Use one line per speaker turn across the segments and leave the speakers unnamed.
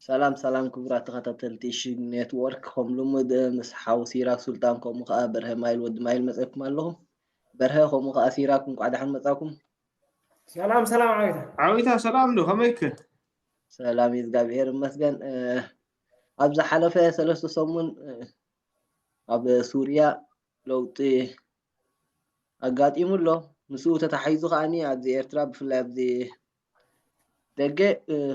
سلام سلام كبرات تخطلتي شي نتورك هم لمد مس حاوسيراك سلطان كم مقا برها مايل ود مايل مسأكم لهم برها هم مقا أسيراكم قاعد حن مساكم
سلام سلام عويتا
عويتا سلام له هميك
سلام يزقابير مسجن أبز حلفة ثلاثة سمون أب سوريا لو تي أقات يملو مسو تتحيزو خاني أبز إرتراب في الأبز دقة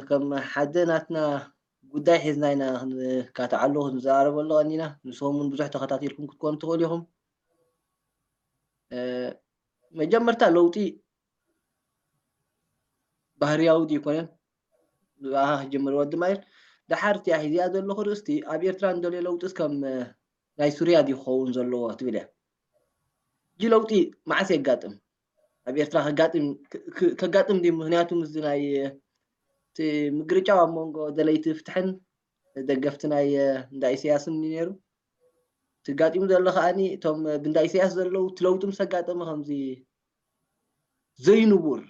كم حدناتنا قداي حزناينا كاتعلو نزارب والله أنينا نسومون بزح تخطاتيركم كنتون تقوليهم مجمرتا لوتي ባህርያዊ ይኮነን ጀመር ወድ ማይል ድሓርቲ ኣሂዝያ ዘለኹ ርእስቲ ኣብ ኤርትራ እንደልዮ ለውጢስ ከም ናይ ሱርያ ዲኸውን ዘለዎ ትብል እያ እጂ ለውጢ መዓስ የጋጥም ኣብ ኤርትራ ከጋጥም ዲ ምክንያቱ ምስ ናይ እቲ ምግርጫው ኣብ መንጎ ደለይቲ ፍትሕን ደገፍቲ ናይ እንዳ ኢሳያስን ነይሩ ትጋጢሙ ዘሎ ከዓኒ እቶም ብንዳ ኢሳያስ ዘለው ትለውጢ ምስ ኣጋጠመ ከምዚ ዘይንቡር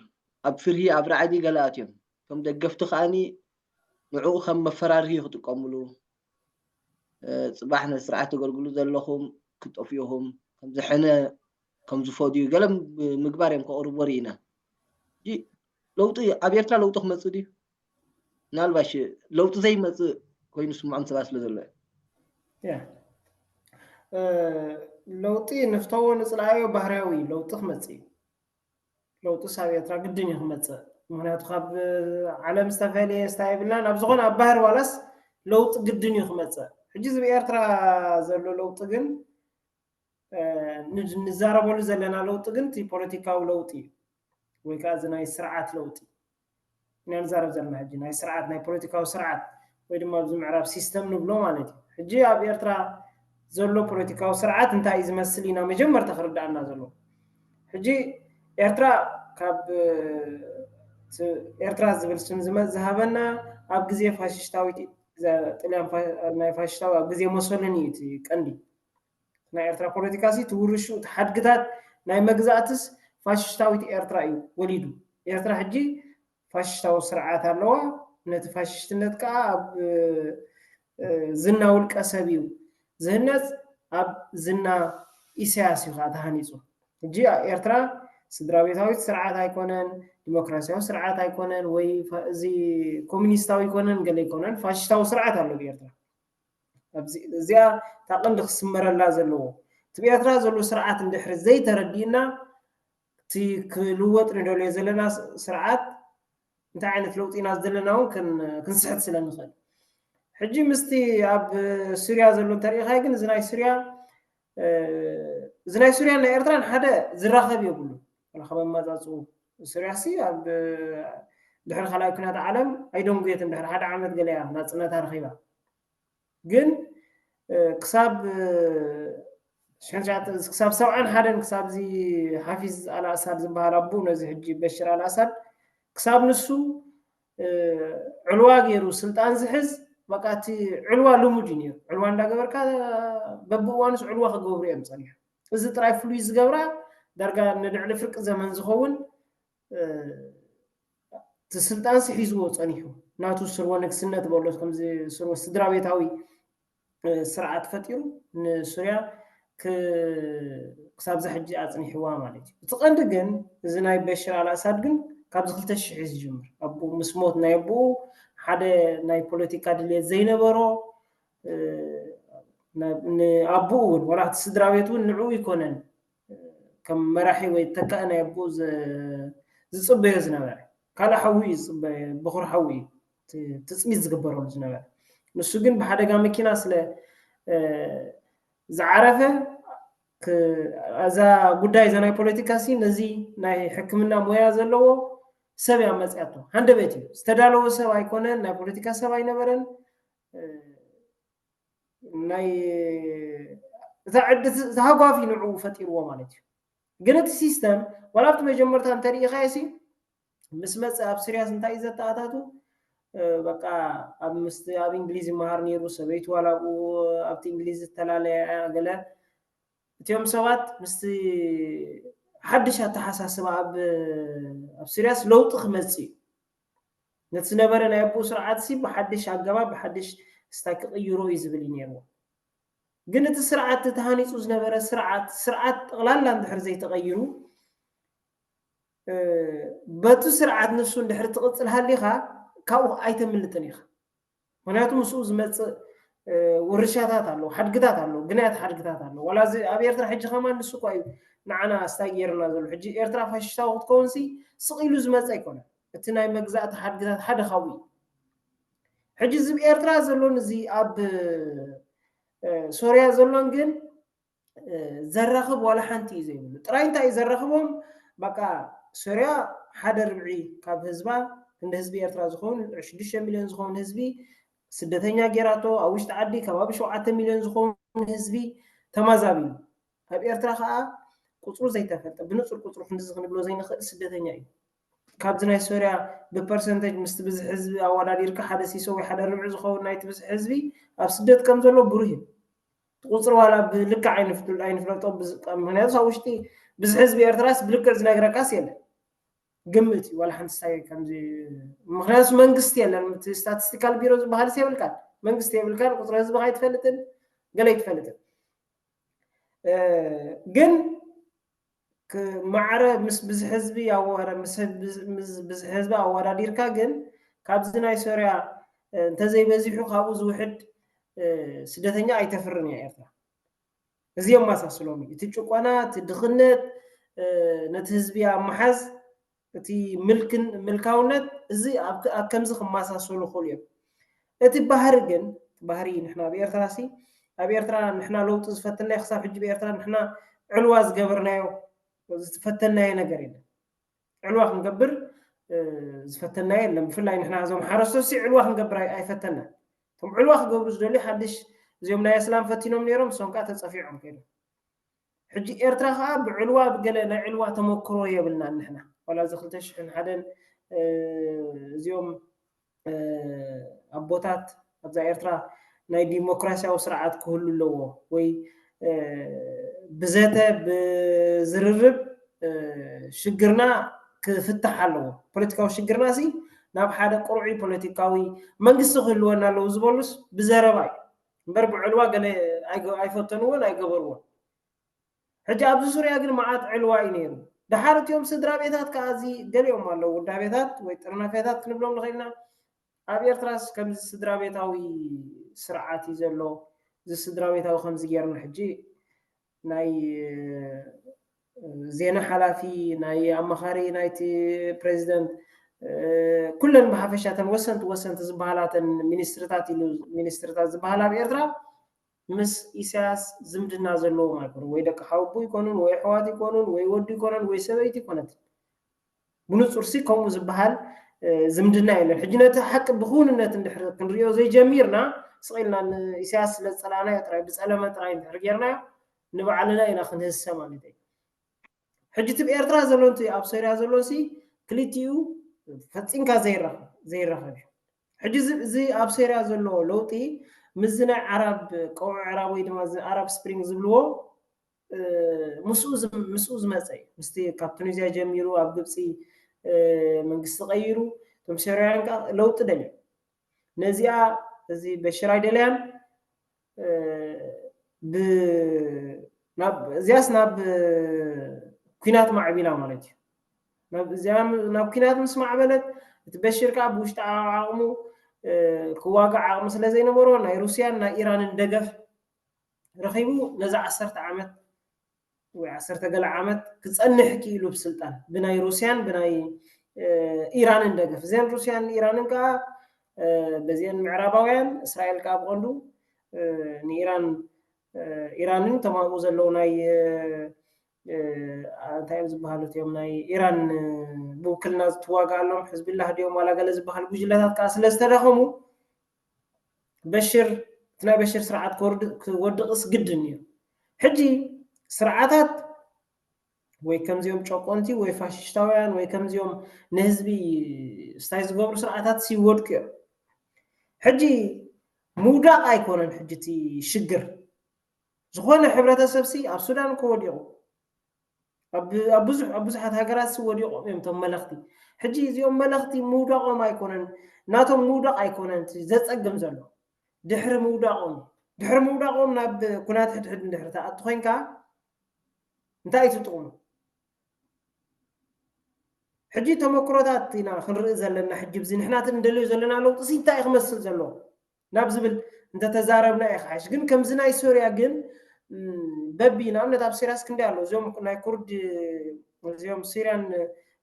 ኣብ ፍርሂ ኣብ ራዕዲ ገላኣት እዮም ከም ደገፍቲ ከዓኒ ንዕኡ ከም መፈራርሂ ክጥቀምሉ ፅባሕ ንስርዓት ተገልግሉ ዘለኹም ክጠፍዩኹም ከም ዝሕነ ከም ዝፈድዩ ገለ ምግባር እዮም ከቕርቡ ርኢና ለውጢ ኣብ ኤርትራ ለውጢ ክመፅእ ድዩ ምናልባሽ ለውጢ ዘይመፅእ ኮይኑ ስምዖም ሰባት ስለ ዘሎ
ለውጢ ንፍተዎ ንፅላዮ ባህርያዊ ለውጢ ክመፅእ ለውጢ ሳብ ኤርትራ ግድን እዩ ክመፅእ ምክንያቱ ካብ ዓለም ዝተፈልየ ስታይልና ናብ ዝኾነ ኣብ ባህር ዋላስ ለውጢ ግድን እዩ ክመፅእ ሕጂ እዚ ብኤርትራ ዘሎ ለውጢ ግን ንዛረበሉ ዘለና ለውጢ ግን እቲ ፖለቲካዊ ለውጢ ወይ ከዓ እዚ ናይ ስርዓት ለውጢ ኢና ንዛረብ ዘለና ሕጂ ናይ ስርዓት ናይ ፖለቲካዊ ስርዓት ወይ ድማ ኣብዚ ምዕራብ ሲስተም ንብሎ ማለት እዩ ሕጂ ኣብ ኤርትራ ዘሎ ፖለቲካዊ ስርዓት እንታይ እዩ ዝመስል ኢና መጀመርታ ክርዳእና ዘሎ ሕጂ ኤርትራ ካብ ኤርትራ ዝብል ስም ዝሃበና ኣብ ግዜ ፋሽስታዊት ጥልያን ናይ ፋሽስታዊ ኣብ ግዜ መሰለኒ እቲ ቀንዲ ናይ ኤርትራ ፖለቲካ ሲ ትውርሹ ተሓድግታት ናይ መግዛእትስ ፋሽስታዊት ኤርትራ እዩ ወሊዱ ኤርትራ ሕጂ ፋሽስታዊ ስርዓት ኣለዋ ነቲ ፋሽስትነት ከዓ ኣብ ዝና ውልቀ ሰብ እዩ ዝህነፅ ኣብ ዝና ኢሳያስ እዩ ከዓ ተሃኒፁ ሕጂ ኤርትራ ስድራ ቤታዊት ስርዓት ኣይኮነን ዲሞክራሲያዊ ስርዓት ኣይኮነን ወይ እዚ ኮሙኒስታዊ ይኮነን ገለ ይኮነን ፋሽስታዊ ስርዓት ኣሎ ብኤርትራ እዚኣ ታቐንዲ ክስመረላ ዘለዎ እቲ ብኤርትራ ዘሎ ስርዓት እንድሕሪ ዘይተረዲእና እቲ ክልወጥ ንደልዮ ዘለና ስርዓት እንታይ ዓይነት ለውጢ ኢና ዘለና እውን ክንስሕት ስለ ንኽእል ሕጂ ምስቲ ኣብ ሱርያ ዘሎ እንተሪኢኻዮ ግን እዚ ናይ ሱርያን ናይ ኤርትራን ሓደ ዝራኸብ የብሉ ረኸበ መፃፅኡ ሱርያ ሲ ኣብ ድሕሪ ካልኣይ ኩናት ዓለም ኣይደንጉየትን ድሕሪ ሓደ ዓመት ገለ እያ ናፅነታ ረኺባ ግን ክሳብ 71 ክሳብ እዚ ሓፊዝ አልኣሳድ ዝበሃል ኣቦ ነዚ ሕጂ በሽር አልኣሳድ ክሳብ ንሱ ዕልዋ ገይሩ ስልጣን ዝሕዝ በቃ እቲ ዕልዋ ልሙድ እዩ ነይሩ ዕልዋ እንዳገበርካ በብእዋንስ ዕልዋ ክገብሩ እዮም ፀኒሑ እዚ ጥራይ ፍሉይ ዝገብራ ዳርጋ ንልዕሊ ፍርቂ ዘመን ዝኸውን እቲ ስልጣን ሒዝዎ ፀኒሑ ናቱ ስርወ ንግስነት በሎስ ከምዚ ስርወ ስድራ ቤታዊ ስርዓት ፈጢሩ ንሱርያ ክሳብ ዝሕጂ ኣፅኒሕዋ ማለት እዩ እቲ ቀንዲ ግን እዚ ናይ በሽር አልኣሳድ ግን ካብ 2000 ዝጅምር ኣቦ ምስ ሞት ናይ ኣቦ ሓደ ናይ ፖለቲካ ድሌት ዘይነበሮ ንኣቦኡ እውን ወላ እቲ ስድራ ቤት እውን ንዕኡ ይኮነን ከም መራሒ ወይ ተካእ ናይ ኣቦ ዝፅበዮ ዝነበረ ካልእ ሓዊ እዩ ዝፅበዮ ብኹር ሓዊ እዩ ትፅሚት ዝግበረሉ ዝነበረ ንሱ ግን ብሓደጋ መኪና ስለ ዝዓረፈ እዛ ጉዳይ እዛ ናይ ፖለቲካ ሲ ነዚ ናይ ሕክምና ሞያ ዘለዎ ሰብ እያ መፅያቶ ሃንደበት እዩ ዝተዳለወ ሰብ ኣይኮነን ናይ ፖለቲካ ሰብ ኣይነበረን ናይ እታ ዕዲ ተሃጓፊ ንዕኡ ፈጢርዎ ማለት እዩ ግን እቲ ሲስተም ዋላ ኣብቲ መጀመርታ እንተሪኢኻዮ ሲ ምስ መፅእ ኣብ ስርያስ እንታይ እዩ ዘተኣታቱ በቃ ኣብ እንግሊዝ ይመሃር ነይሩ ሰበይቱ ዋላ ኣብቲ እንግሊዝ ዝተላለየ ገለ እቲኦም ሰባት ምስቲ ሓድሽ ኣተሓሳስባ ኣብ ስርያስ ለውጢ ክመፅእ እዩ نتسنبرن أبو سرعات سي بحدش عجبا بحدش استقيروا يزبلي نيرو قلت السرعات تهاني سوز نبرة سرعات غلال لان دحر زي تغيروا باتو سرعات نفسه دحر تقصل هالليخا كاو ايتم من التنيخ مناتو مسوز مت ورشاتات አለው حدقታት አለው ግናት حدقታት አለው ولا زي ابي ኤርትራ حج خمان نسو ቆይ نعنا استايرنا زلو حج ኤርትራ فاشታው ትኮንሲ ስቂሉ ዝመጽ አይኮነ እቲ ናይ መግዛእቲ حدقታት ሓደ ኻዊ حج ዝብ ኤርትራ ዘሎን እዚ ኣብ ሶርያ ዘሎን ግን ዘረخب ولا ሓንቲ ዘይብሉ ጥራይ እንታይ ዘረخبም በቃ ሶርያ ሓደ ርብዒ ካብ ህዝባ እንደ ህዝቢ ኤርትራ ዝኾን 6 ሚሊዮን ዝኾን ህዝቢ ስደተኛ ጌራቶ አውሽት ዓዲ ከባቢ 7 ሚሊዮን ዝኾን ህዝቢ ተማዛቢሉ ኣብ ኤርትራ ከዓ ቁጽሩ ዘይተፈልጠ ብንጹር ቁጽሩ ክንድዝ ክንብሎ ዘይንኽእል ስደተኛ እዩ ካብ ዝናይ ሶርያ ብፐርሰንቴጅ ምስ ብዝሕ ህዝቢ ኣወዳዲርካ ሓደ ሲሶ ወይ ሓደ ርብዒ ዝኸውን ናይቲ ብዝሕ ህዝቢ ኣብ ስደት ከም ዘሎ ብሩህ እዩ ቁጽሩ ዋላ ብልክ ኣይንፍለጦ ምክንያቱ አውሽቲ ብዝሕ ህዝቢ ኤርትራስ ብልክ ዝነግረካስ የለን قمتي ولا حنساي كم زي مخلاص منقستي ولا ستاتستيكال بيرو بحال سيبلكال منقستي بالكال قطر حزب غايت فلتن قال يتفلتن جن معره مس بز حزبي او ورا مس بز حزب او ورا ديركا جن كابزنا سوريا انت زي بزيحو خابوز وحد سدتنيا ايتفرن يا ايرترا زي ما ساسلومي تچقونا تدخنت نتحزبيا محز እቲ ምልካውነት እዚ ኣብ ከምዚ ከማሳሰሉ ኾልዮም እቲ ባህሪ ግን ባህሪ ንሕና በኤርትራሲ ኣብ ኤርትራ ንሕና ለውጥ ዝፈተና ይኽሳብ ሕጂ በኤርትራ ንሕና ዕልዋ ዝገበርናዮ ዝፈተናዮ ነገር የለን ዕልዋ ክንገብር ዝፈተናዮ የለን ብፍላይ ንሕና ዞም ሓረስቶሲ ዕልዋ ክንገብር ኣይፈተና ቶም ዕልዋ ክገብሩ ዝደልዩ ሓድሽ እዚኦም ናይ እስላም ፈቲኖም ነይሮም ሶንቃ ተጸፊዖም ከይዶም ሕጂ ኤርትራ ከዓ ብዕልዋ ብገለ ናይ ዕልዋ ተመክሮ የብልና ንሕና ولا زخلتش حدن زيوم أبوتات أبزا إيرترا ناي ديمقراطية وسرعات كله لو وي بزاته بزررب شجرنا كفتح له بوليتيكاو شجرنا سي ناب حدا قرعي بوليتيكاوي منقص خلونا لو زبولس بزرباي بربع علوا قال ايفوتنون ايقبرون حتى ابو سوريا قال معات علوا ينيرو دحارت يوم سدرا بيتات كازي دليوم الله ودا بيتات ويطرنا بيتات كنبلوم لخينا ابي ارتراس كم سدرا بيتاوي سرعات يزلو زي سدرا بيتاو خمس غيرن حجي ناي زينه حلافي ناي امخاري نايتي بريزيدنت كلن بحفشاتن وسنت زبالاتن ሚኒስትርታት ዝባሃላ በኤርትራ ምስ ኢሳያስ ዝምድና ዘለዎ ማለት ነው ወይ ደቂ ሓውቡ ይኮኑን ወይ ሕዋት ይኮኑን ወይ ወዲ ይኮኑን ወይ ሰበይቲ ይኮነት ብንጹር ሲ ከምኡ ዝባሃል ዝምድና የለን ሕጅነት ሓቂ ብኹንነት እንድሕር ክንሪኦ ዘይጀሚርና ስቂልና ኢሳያስ ለጸላና ጥራይ ብጸለመ ጥራይ እንድሕር ጌርና ንባዕልና ኢና ክንህሰ ማለት እዩ ሕጅት በኤርትራ ዘለንቲ ኣብ ሶርያ ዘለሲ ክልቲኡ ፈፂንካ ዘይራኸብ ሕጂ እዚ ኣብ ሶርያ ዘሎ ለውጢ ምዝና ዓረብ ቆውዕ ዓረብ ወይ ድማ ዓረብ ስፕሪንግ ዝብልዎ ምስኡ ዝመፀይ ምስቲ ካብ ቱኒዝያ ጀሚሩ ኣብ ግብፂ መንግስቲ ቀይሩ ቶም ሶርያውያን ለውጢ ደልዩ ነዚኣ እዚ በሽር ኣይደልያን እዚያስ ናብ ኩናት ማዕቢላ ማለት እዩ ናብ ኩናት ምስ ማዕበለት تبشر كاب وشت عقمو كواقع عقم سلازي نبرو ناي روسيا ناي إيران ندقف رخيبو نزع 10 عامات و10 قل عامات كتصنح كيلو بسلطان بناي روسيا بناي إيران ندقف زين روسيا إيران كا بزين معراباوين إسرائيل كاب غندو إيران تماغو زلو ناي تايم زبحالو تيوم ناي إيران بوكلنا تواقع لهم حزب الله اليوم ولا قال زبحال بوجلات كاسل استرخمو بشر تنا بشر سرعات كوردقس قدنيا حجي سرعاتات ወይ ከም ዚኦም ጮቆንቲ ወይ ፋሽስታውያን ወይ ከም ዚኦም ንህዝቢ ስታይ ዝገብሩ ስርዓታት ሲወድቁ ሕጂ ሙዳቅ ኣይኮነን ሕጂቲ ሽግር ዝኾነ ሕብረተሰብ ሲ ኣብ ሱዳን ከወዲቑ ኣብ ብዙሓት ሃገራት ሲወዲቑ እዮም ቶም መለኽቲ ሕጂ እዚኦም መለኽቲ ምውዳቆም ኣይኮነን ናቶም ምውዳቕ ኣይኮነን ዘጸግም ዘሎ ድሕሪ ምውዳቆም ናብ ኩናት ሕድሕድ እንድሕር ተኣቱ ኮይንካ እንታይ ትጥቕሙ ሕጂ ተመክሮታት ኢና ክንርኢ ዘለና ሕጂ ብዚ ንሕናት እንደልዮ ዘለና ለውጢ እንታይ ክመስል ዘሎ ናብ ዝብል እንተተዛረብና ይኸሓሽ ግን ከምዚ ናይ ሶርያ ግን በቢ ንኣብነት ኣብ ሲርያስ ክንደይ ኣሎ እዚኦም ናይ ኩርድ እዚኦም ሲርያን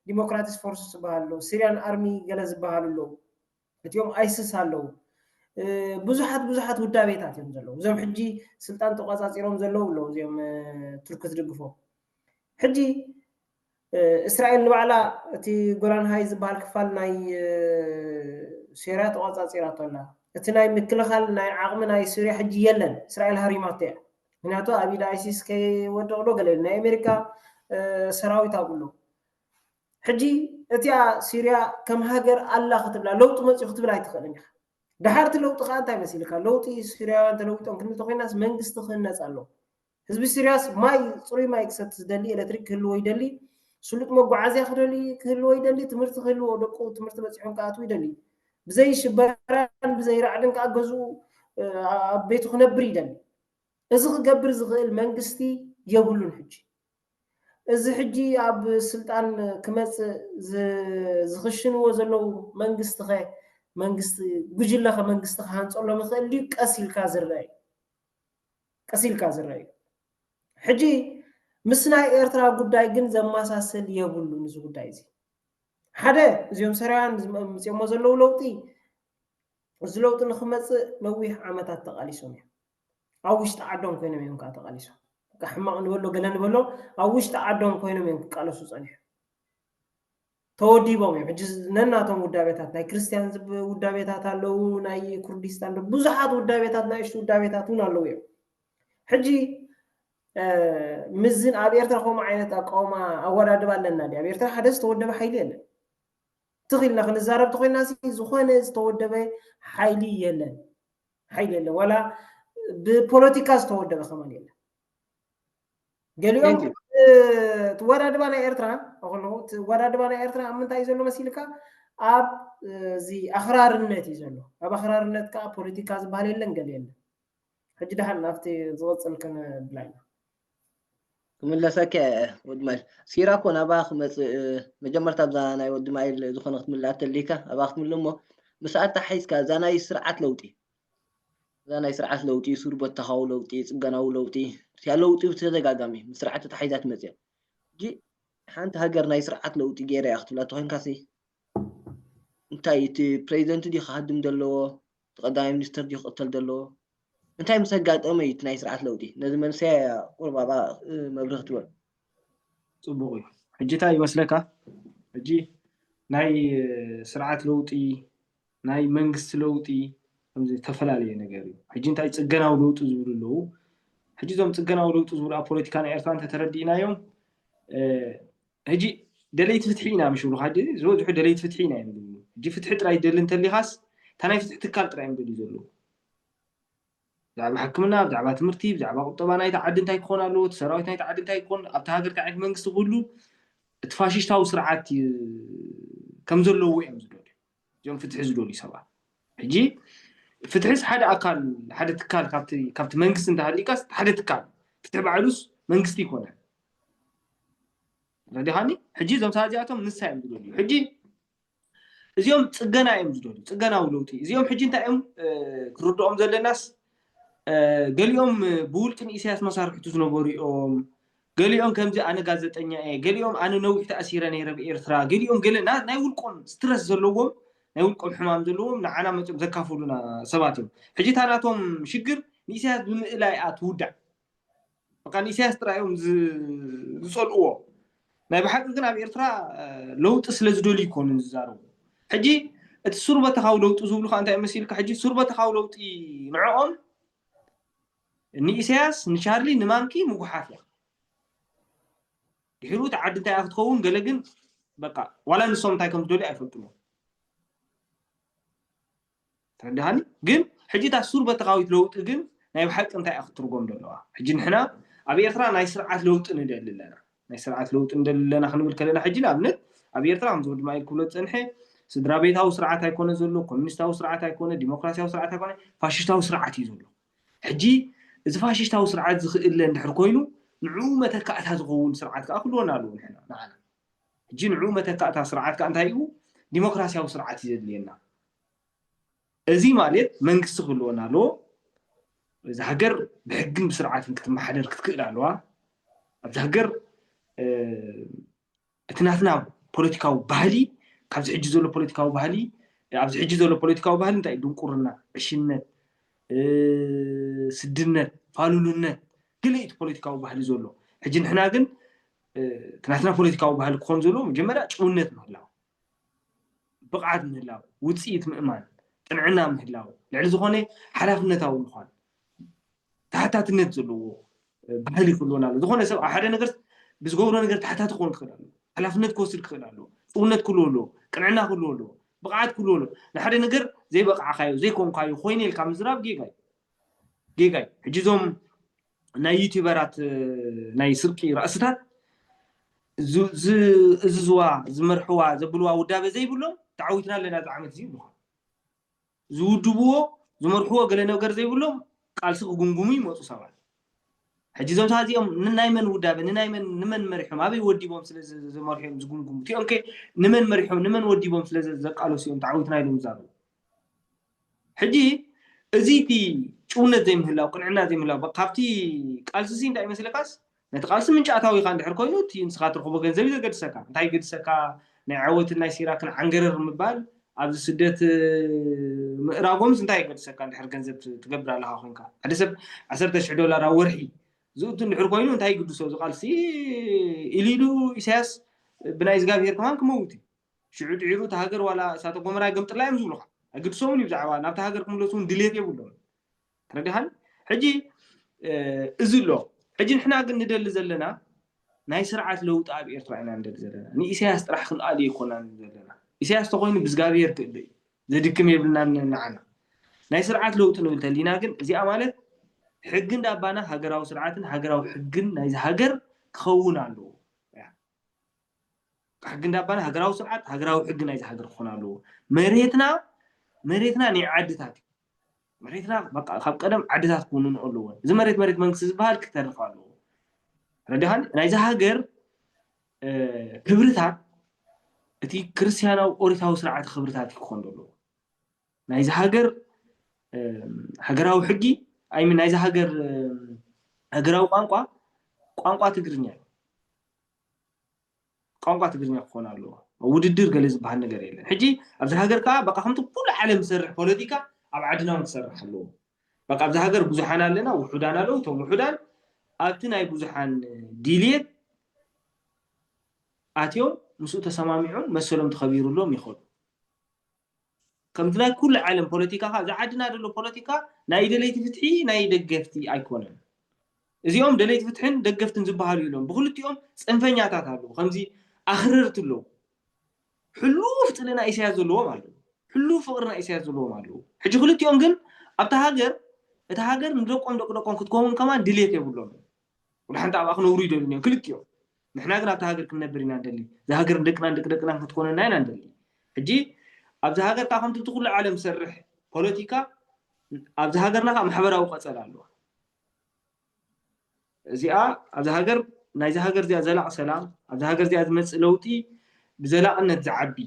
ዲሞክራቲክ ፎርስ ዝበሃሉ ሲርያን ኣርሚ ገለ ዝበሃሉ ኣለዉ እቲኦም ኣይስስ ኣለዉ ብዙሓት ውዳቤታት እዮም ዘለዉ እዞም ሕጂ ስልጣን ተቆፃፂሮም ዘለዉ ኣለዉ እዚኦም ቱርክ ዝድግፎም ሕጂ እስራኤል ንባዕላ እቲ ጎላን ሃይ ዝበሃል ክፋል ናይ ሶርያ ተቆፃፂራቶ ኣላ እቲ ናይ ምክልኻል ናይ ዓቕሚ ናይ ሶርያ ሕጂ የለን እስራኤል ሃሪማቶ እያ ምክንያቱ ኣብ ኢድ ኣይሲስ ከይወድቕ ዶ ገለ ናይ ኣሜሪካ ሰራዊት ኣብሎ ሕጂ እቲኣ ሲርያ ከም ሃገር ኣላ ክትብላ ለውጢ መፅኡ ክትብል ኣይትኽእልን ኢኻ ድሓርቲ ለውጢ ከዓ እንታይ መሲልካ ለውጢ ሲርያውያን ተለዊጦም ክንብል ተኮይናስ መንግስቲ ክህነፅ ኣሎ ህዝቢ ሲርያስ ማይ ፅሩይ ማይ ክሰቲ ዝደሊ ኤሌክትሪክ ክህልዎ ይደሊ ስሉጥ መጓዓዝያ ክህልዎ ይደሊ ትምህርቲ ክህልዎ ደቁ ትምህርቲ በፂሖም ክኣትዉ ይደሊ ብዘይ ሽበራን ብዘይ ራዕድን ከዓ ገዝኡ ኣብ ቤቱ ክነብር ይደሊ እዚ ክገብር ዝኽእል መንግስቲ የብሉን ሕጂ እዚ ሕጂ ኣብ ስልጣን ክመፅእ ዝኽሽንዎ ዘለዉ መንግስቲ ኸ መንግስቲ ጉጅለ ኸ መንግስቲ ክሃንፀሎ ምኽእል ድዩ ቀሲልካ ዝረአዩ ሕጂ ምስ ናይ ኤርትራ ጉዳይ ግን ዘመሳሰል የብሉን እዚ ጉዳይ እዚ ሓደ እዚኦም ሶርያውያን መፅኦሞ ዘለዉ ለውጢ እዚ ለውጢ ንክመፅእ ነዊሕ ዓመታት ተቃሊሶም እዮም ኣብ ውሽጢ ዓዶም ኮይኖም እዮም ከዓ ተቃሊሶም ሕማቕ ንበሎ ገለ ንበሎ ኣብ ውሽጢ ዓዶም ኮይኖም እዮም ክቃለሱ ፀኒሖም ተወዲቦም እዮም ሕጂ ነናቶም ውዳቤታት ናይ ክርስቲያን ውዳቤታት ኣለዉ ናይ ኩርዲስታን ብዙሓት ውዳቤታት ናይ እሽቲ ውዳቤታት እውን ኣለዉ እዮም ሕጂ ምዝን ኣብ ኤርትራ ከምኡ ዓይነት ኣቃውማ ኣወዳድባ ኣለና ዲ ኣብ ኤርትራ ሓደ ዝተወደበ ሓይሊ የለን ትኽኢልና ክንዛረብ ተኮይና ዝኾነ ዝተወደበ ሓይሊ የለን ዋላ ብፖለቲካ ዝተወደበ ከመን የለን ገሊኦም ወዳድባ ናይ ኤርትራ ወዳድባ ናይ ኤርትራ ኣብ ምንታይ እዩ ዘሎ መሲልካ ኣብ እዚ ኣኽራርነት እዩ ዘሎ ኣብ ኣኽራርነት ከዓ ፖለቲካ ዝበሃል የለን ገለ የለን ሕጂ ድሓን ናብቲ ዝቕፅል ክንብላ ኢና
ክምለሰከ ወድማይል ሲራ ኮ ናባ ክመፅእ መጀመርታ ኣብዛ ናይ ወድማይል ዝኾነ ክትምላእ ተሊካ ኣባ ክትምል እሞ ምስኣታ ሓይዝካ እዛ ናይ ስርዓት ለውጢ ሱርበተኻዊ ለውጢ ፅገናዊ ለውጢ ያ ለውጢ ብተደጋጋሚ ምስርዓት ተሓይዛት መፅያ እጂ ሓንቲ ሃገር ናይ ስርዓት ለውጢ ገይራ እያ ክትብላ ተኮይንካሲ እንታይ እቲ ፕሬዚደንት ዲ ክሃድም ዘለዎ ተቐዳማይ ሚኒስተር ዲ ክቕተል ዘለዎ እንታይ ምስ ኣጋጠመ እዩ ናይ ስርዓት ለውጢ ነዚ መንስያ ቁርባባ መብርህ ክትበል
ፅቡቅ እዩ ሕጂ እንታይ ይመስለካ ሕጂ ናይ ስርዓት ለውጢ ናይ መንግስቲ ለውጢ ከምዚ ተፈላለየ ነገር እዩ ሕጂ እንታይ ፅገናዊ ለውጢ ዝብሉ ኣለዉ ሕጂ እዞም ፅገናዊ ለውጢ ዝብሉ ኣብ ፖለቲካ ናይ ኤርትራ እንተተረዲእናዮም ሕጂ ደለይቲ ፍትሒ ኢና ምሽብሉ ካዲ ዝበዝሑ ደለይቲ ፍትሒ ኢና እዮም ዝብሉ ሕጂ ፍትሒ ጥራይ ደሊ እንተሊኻስ እታ ናይ ፍትሒ ትካል ጥራይ እዮም ደልዩ ዘለዉ ብዛዕባ ሕክምና ብዛዕባ ትምህርቲ ብዛዕባ ቁጠባ ናይቲ ዓዲ እንታይ ክኾን ኣለዎ እቲ ሰራዊት ናይቲ ዓዲ እንታይ ክኾን ኣብቲ ሃገር ዓይነት መንግስቲ ኩሉ እቲ ፋሽስታዊ ስርዓት ከም ዘለዎ እዮም ዝደልዩ እዚኦም ፍትሒ ዝደልዩ ሰባት ሕጂ ፍትሒስ ሓደ ኣካል ሓደ ትካል ካብቲ መንግስቲ እንተሃሊቃስ ሓደ ትካል ፍትሒ ባዕሉስ መንግስቲ ይኮነን ረዲኻኒ ሕጂ እዞም ሰባት እዚኣቶም ንሳ እዮም ዝደልዩ ሕጂ እዚኦም ፅገና እዮም ዝደልዩ ፅገናዊ ለውጢ እዚኦም ሕጂ እንታይ እዮም ክርድኦም ዘለናስ ገሊኦም ብውልቅን ኢሳያስ መሳርሕቱ ዝነበሩ እዮም ገሊኦም ከምዚ ኣነ ጋዜጠኛ እየ ገሊኦም ኣነ ነዊሕ ተኣሲረ ነይረ ብኤርትራ ገሊኦም ገለ ናይ ውልቆም ስትረስ ዘለዎም ናይ ውልቆም ሕማም ዘለዎም ንዓና መፅኦም ዘካፈሉና ሰባት እዮም ሕጂ ታናቶም ሽግር ንኢሳያስ ብምእላይ ኣትውዳዕ በቃ ንኢሳያስ ጥራዮም ዝፀልእዎ ናይ ብሓቂ ግን ኣብ ኤርትራ ለውጢ ስለ ዝደልዩ ይኮኑ ዝዛረቡ ሕጂ እቲ ሱርበተኻዊ ለውጢ ዝብሉ ከዓ እንታይ መሲልካ ሕጂ ሱርበተኻዊ ለውጢ ንዕኦም ንኢሳያስ ንቻርሊ ንማንኪ ምጉሓፍ እያ ድሕሩ እቲ ዓዲ እንታይ ክትኸውን ገለ ግን በቃ ዋላ ንሶም እንታይ ከም ዝደልዩ ኣይፈልጡሞ ተረዳሃኒ ግን ሕጂ እታ ሱርበተኻዊት ለውጢ ግን ናይ ብሓቂ እንታይ ክትርጎም ዘለዋ ሕጂ ንሕና ኣብ ኤርትራ ናይ ስርዓት ለውጢ ንደሊ ኣለና ናይ ስርዓት ለውጢ ንደሊ ኣለና ክንብል ከለና ሕጂ ንኣብነት ኣብ ኤርትራ ከም ዝወድ ማይ ክብሎ ፀንሐ ስድራ ቤታዊ ስርዓት ኣይኮነ ዘሎ ኮሚኒስታዊ ስርዓት ኣይኮነ ዲሞክራሲያዊ ስርዓት ኣይኮነ ፋሽስታዊ ስርዓት እዩ ዘሎ ሕጂ እዚ ፋሽስታዊ ስርዓት ዝኽእል እንድሕር ኮይኑ ንዑ መተካእታ ዝኸውን ስርዓት ከዓ ክህልወና ኣለዎ ንሕና ንዓና ሕጂ ንዑ መተካእታ ስርዓት ከዓ እንታይ እዩ ዲሞክራሲያዊ ስርዓት እዩ ዘድልየና እዚ ማለት መንግስቲ ክህልወና ኣለዎ እዚ ሃገር ብሕግን ብስርዓትን ክትመሓደር ክትክእል ኣለዋ ኣብዚ ሃገር እቲ ናትና ፖለቲካዊ ባህሊ ካብዚ ሕጂ ዘሎ ፖለቲካዊ ባህሊ ኣብዚ ሕጂ ዘሎ ፖለቲካዊ ባህሊ እንታይ እዩ ድንቁርና ዕሽነት ስድነት ፋሉልነት ገለ እቲ ፖለቲካዊ ባህሊ ዘሎ ሕጂ ንሕና ግን እቲ ናትና ፖለቲካዊ ባህሊ ክኾን ዘሎ መጀመርያ ጭውነት ምህላው ብቕዓት ምህላው ውፅኢት ምእማን ጥንዕና ምህላው ልዕሊ ዝኾነ ሓላፍነታዊ ምዃን ተሓታትነት ዘለዎ ባህሊ ክህልወና ኣሎ ዝኾነ ሰብ ኣብ ሓደ ነገር ብዝገብሮ ነገር ተሓታቲ ክኾን ክኽእል ኣሎ ሓላፍነት ክወስድ ክኽእል ኣሎ ፅውነት ክህልዎ ኣለዎ ቅንዕና ክህልዎ ኣለዎ ብቕዓት ክህልዎ ኣለዎ ንሓደ ነገር ዘይበቕዓካዮ ዘይኮንካዮ ኮይነ ኢልካ ምዝራብ ጌጋይ ጌጋይ ሕጂ እዞም ናይ ዩቲዩበራት ናይ ስርቂ ራእስታት ዝዝዋ ዝመርሕዋ ዘብልዋ ውዳበ ዘይብሎም ተዓዊትና ኣለና ዚ ዓመት እዚ ይብልካ ዝውድብዎ ዝመርሕዎ ገለ ነገር ዘይብሎም ቃልሲ ክጉምጉሙ ይመፁ ሰባት ሕጂ እዞም ሰባት እዚኦም ንናይ መን ውዳበ ንመን መሪሖም ኣበይ ወዲቦም ስለ ዝመርሖም ዝጉምጉሙ እቲኦም ከ ንመን መሪሖም ንመን ወዲቦም ስለ ዘቃለሱ እዮም ተዓዊትና ኢሎም ይዛረቡ ሕጂ እዚ እቲ ጭውነት ዘይምህላው ቅንዕና ዘይምህላው ካብቲ ቃልሲ እንታይ ይመስለካስ ነቲ ቃልሲ ምንጫእታዊ ኢኻ እንድሕር ኮይኑ እቲ ንስኻ ትረኽቦ ገንዘብ እዩ ዘገድሰካ እንታይ ገድሰካ ናይ ዓወትን ናይ ሲራክን ዓንገረር ምባል ኣብዚ ስደት ምእራቦምስ እንታይ ይገድሰካ እንድሕር ገንዘብ ትገብር ኣለካ ኮንካ ሓደ ሰብ $10,000 ኣብ ወርሒ ዝእቱ እንድሕር ኮይኑ እንታይ ይግድሶ እዚ ቃልሲ ኢሉ ኢሳያስ ብናይ እግዚኣብሄር ከማን ክመውት እዩ ሽዑ ድዒሩ እቲ ሃገር ዋላ እሳተ ጎመራ ገምጥላ እዮም ዝብሉካ ኣይግድሶምን እዩ ብዛዕባ ናብቲ ሃገር ክምለሱ እውን ድሌት የብሎም ተረዲኻን ሕጂ እዚ ኣሎ ሕጂ ንሕና ግን ንደሊ ዘለና ናይ ስርዓት ለውጢ ኣብ ኤርትራ ኢና ንደሊ ዘለና ንኢሳያስ ጥራሕ ክንኣል ኣይኮናን ዘለና ኢሳያስ ተኮይኑ ብዝጋብሄር ክእል እዩ ዘድክም የብልና ንዓና ናይ ስርዓት ለውጢ ንብል ተሊና ግን እዚኣ ማለት ሕጊ እንዳባና ሃገራዊ ስርዓትን ሃገራዊ ሕግን ናይዚ ሃገር ክኸውን ኣለዎ ሕጊ እንዳባና ሃገራዊ ስርዓት ሃገራዊ ሕጊ ናይዚ ሃገር ክኾን ኣለዎ መሬትና ናይ ዓድታት እዩ መሬትና በቃ ካብ ቀደም ዓድታት ክኾኑ ኣለዎን እዚ መሬት መንግስቲ ዝበሃል ክተርፍ ኣለዎ ረዲኻን ናይዚ ሃገር ክብርታት እቲ ክርስቲያናዊ ኦሪታዊ ስርዓት ክብርታት ክኾን ኣለዎ ናይዚ ሃገር ሃገራዊ ሕጊ ኣይምን ናይዚ ሃገር ሃገራዊ ቋንቋ ትግርኛ ክኾን ኣለዎ ውድድር ገለ ዝበሃል ነገር የለን ሕጂ ኣብዚ ሃገር ከዓ በቃ ከምቲ ኩሉ ዓለም ዝሰርሕ ፖለቲካ ኣብ ዓድና እውን ክሰርሕ ኣለዎ በቃ ኣብዚ ሃገር ብዙሓን ኣለና ውሑዳን ኣለዉ እቶም ውሑዳን ኣብቲ ናይ ብዙሓን ድልየት ኣትዮም ምስኡ ተሰማሚዖም መሰሎም ተኸቢሩሎም ይኸዱ ከምቲ ናይ ኩሉ ዓለም ፖለቲካ ከዓ እዚ ዓድና ዘሎ ፖለቲካ ናይ ደለይቲ ፍትሒ ናይ ደገፍቲ ኣይኮነን እዚኦም ደለይቲ ፍትሕን ደገፍትን ዝበሃሉ እዮም ብክልቲኦም ፅንፈኛታት ኣለዉ ከምዚ ኣኽረርቲ ኣለዉ ሕሉፍ ጥልና ኢሳያስ ዘለዎም ኣለዉ ሕሉፍ ፍቅርና ኢሳያስ ዘለዎም ኣለዉ ሕጂ ክልቲኦም ግን ኣብታ ሃገር እቲ ሃገር ንደቆም ደቆም ክትከውን ከማን ድሌት የብሎም ወላሓንቲ ኣብኣ ክነብሩ ይደልዩ እዮም ክልቲኦም ንሕና ግን ኣብታ ሃገር ክንነብር ኢና ንደሊ እዚ ሃገር ደቅና ክትኮነና ኢና ንደሊ ሕጂ ኣብዚ ሃገር ከዓ ከምቲ ኩሉ ዓለም ዝሰርሕ ፖለቲካ ኣብዚ ሃገርና ከዓ ማሕበራዊ ቀፀል ኣለዋ እዚኣ ኣብዚ ሃገር ናይዚ ሃገር እዚኣ ዘላቕ ሰላም ኣብዚ ሃገር እዚኣ ዝመፅእ ለውጢ ብዘላቕነት ዝዓቢ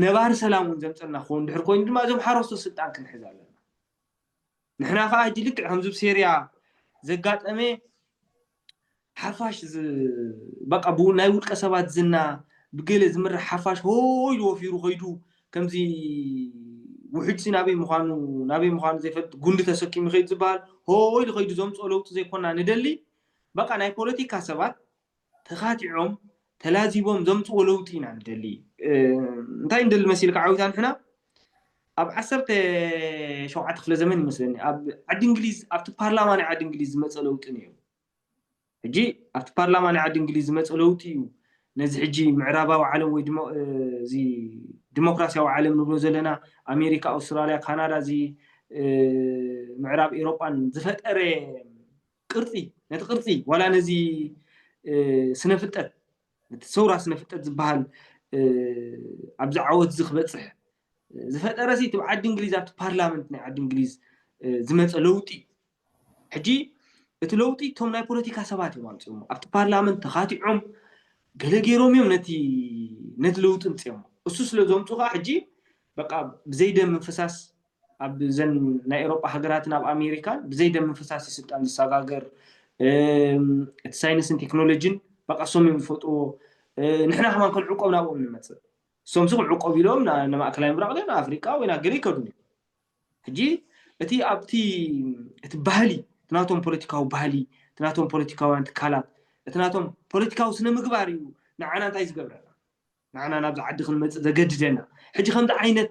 ነባር ሰላም እውን ዘምፀልና ክኸውን ድሕር ኮይኑ ድማ እዞም ሓረስቶት ስልጣን ክንሕዝ ኣለና ንሕና ከዓ ሕጂ ልክዕ ከምዚ ብሴርያ ዘጋጠመ ሓፋሽ በቃ ናይ ውልቀ ሰባት ዝና ብገለ ዝምራሕ ሓፋሽ ሆይሉ ወፊሩ ኸይዱ ከምዚ ውሕጅ ናበይ ምዃኑ ዘይፈልጥ ጉንዲ ተሰኪሙ ይኸይድ ዝበሃል ሆይሉ ኸይዱ ዘምፅኦ ለውጢ ዘይኮና ንደሊ በቃ ናይ ፖለቲካ ሰባት ተኻቲዖም ተላዚቦም ዘምፅኦ ለውጢ ኢና ንደሊ እንታይ እንደሊ መሲልካ ዓዊታ ንሕና ኣብ 17 ክፍለ ዘመን ይመስለኒ ኣብ ዓዲ እንግሊዝ ኣብቲ ፓርላማ ናይ ዓዲ እንግሊዝ ዝመፀ ለውጢ ነይሩ ሕጂ ኣብቲ ፓርላማ ናይ ዓዲ እንግሊዝ ዝመፀ ለውጢ እዩ ነዚ ሕጂ ምዕራባዊ ዓለም ወይ እዚ ዲሞክራሲያዊ ዓለም ንብሎ ዘለና ኣሜሪካ ኣውስትራልያ ካናዳ እዚ ምዕራብ ኤሮጳን ዝፈጠረ ቅርፂ ነቲ ቅርፂ ዋላ ነዚ ስነ ፍልጠት سوراس نفتت زبال أبزعوت زخبتصح زفت أرسي تبع عد إنجليز أبت بارلمنت عد إنجليز زمت لوطي حجي تلوطي توم ناي بوليتيكا سباتي مالتهم أبت بارلمنت تخاتعهم قال جيروم يوم نتلوط انتيهم أسس لزوم تقع حجي بقى بزيد من فساس أب زن نا أوروبا حجراتنا بأمريكا بزيد من فساس يسبت عند السجاجر الساينس والتكنولوجي بقى صوم يفوتوا نحنا كمان كل عقوبنا أول من مثل صوم سوق عقوب لهم نما أكلام برا أفريقيا وين أجريكا دنيا حجي أتي أبتي تبهلي تناتهم بوليتيكا وبهلي تناتهم بوليتيكا وانت كالات تناتهم بوليتيكا وسنة مقباريو نعنا تايز قبرنا نعنا نبز عدخ المتس زجدنا حجي خمد عينة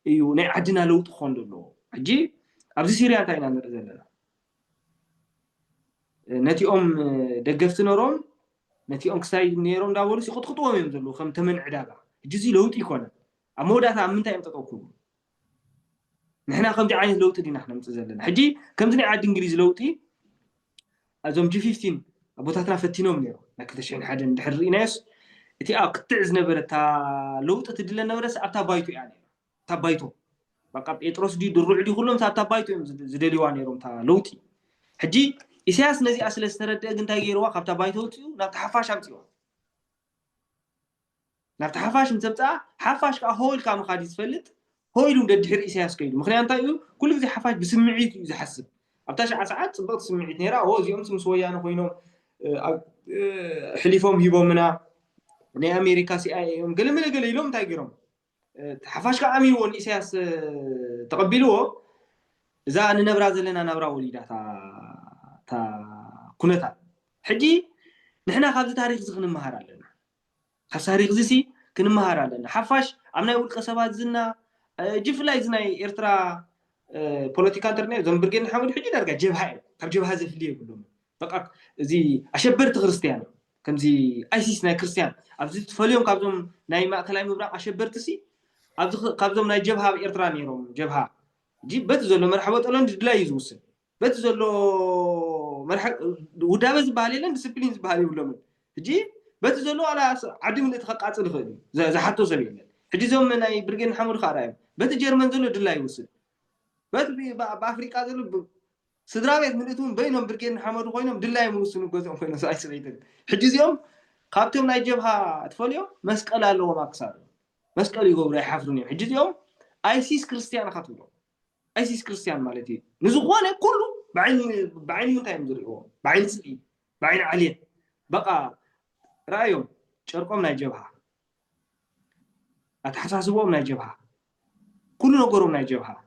ايو ناي عدنا لو تخون له حجي أبزي سيريان تاينا نرزلنا نتي دقفت نورون نتي كساي نيرون داولس يخط خطوة يمزلو خم تمن عداقة جزي لوت يكون أمودات عم نتا يمتطوكو نحنا خم دي عين لوت دي نحنا متزلنا حجي كم زني عاد إنجليز لوتي أزوم جي 15 أبوتاتنا فتينهم نيرو لكن تشين حاجة ندحر ناس تي قطع نبرة تا لوت تدلنا نبرة أبتا بايتو يعني تا بايتو بقى بيتروس دي درو عدي كلهم تا بايتو زدليوان نيرهم تا لوتي حجي إساس نزي أصل استرد أنت يجيروا خبتا بايتو تيو نبتحفاش أمتيو نبتحفاش متبتع حفاش كهول كام خاديس فلت هويلو ددحر إساس كيدو مخلي أنت يو كل زي حفاش بسمعيت يزي حسب أبتاش عسعات صبغت سمعيت نيرا هو زي أمس مسويانو خوينو حليفهم هيبو منا ني أمريكا سي أي يوم قال من قال يلوم تاجرهم حفاش كأميون إساس تقبلوه إذا أنا نبرة زلنا نبرة وليدة تا كنتا حجي نحنا خابز تاريخ زغن مهار لنا خابز تاريخ زيسي كن مهار لنا حفاش عمنا يقول قصبات زنا جفلاي زنا إرترا بوليتيكا انترنت زنبرجين حمد حجي درجة جبهة طب جبهة زي فيليه كلهم بقى زي أشبرت كريستيان كم زي أيسيس ناي كريستيان أبزي تفليهم قابزهم ناي ما كلام يبرع أشبرت سي أبزي قابزهم ناي جبهة إرترا نيرهم جبهة جيب بتزلوا مرحبا تقولون لا يزوسن بتزلوا مرحب ودابز بالي لين ديسيبلينز بالي ولا من تجي بتزلوا على عدم الاتخاقات الخدي زي حتى سبيل حجي زوم من أي برجين حمود خارايم بت جيرمان زلوا لا يوسن بت بأفريقيا زلوا سدرابيت منتهم بينهم برجين حمود خوينهم دلا يوسنوا جزء خوينهم ساي سبيل حجي زوم خابتهم ناي جبهة تفوليو مسكال الله ما كسر مسكال يقول رايح حفروني حجي زوم أيسيس كريستيان خاطبه أيسيس كريستيان مالتي نزوغوانه كله بعين متايم زريقه بعين سلي بعين عليه بقى رأيهم شرقهم نايجبها أتحساسبهم نايجبها كل نقرهم نايجبها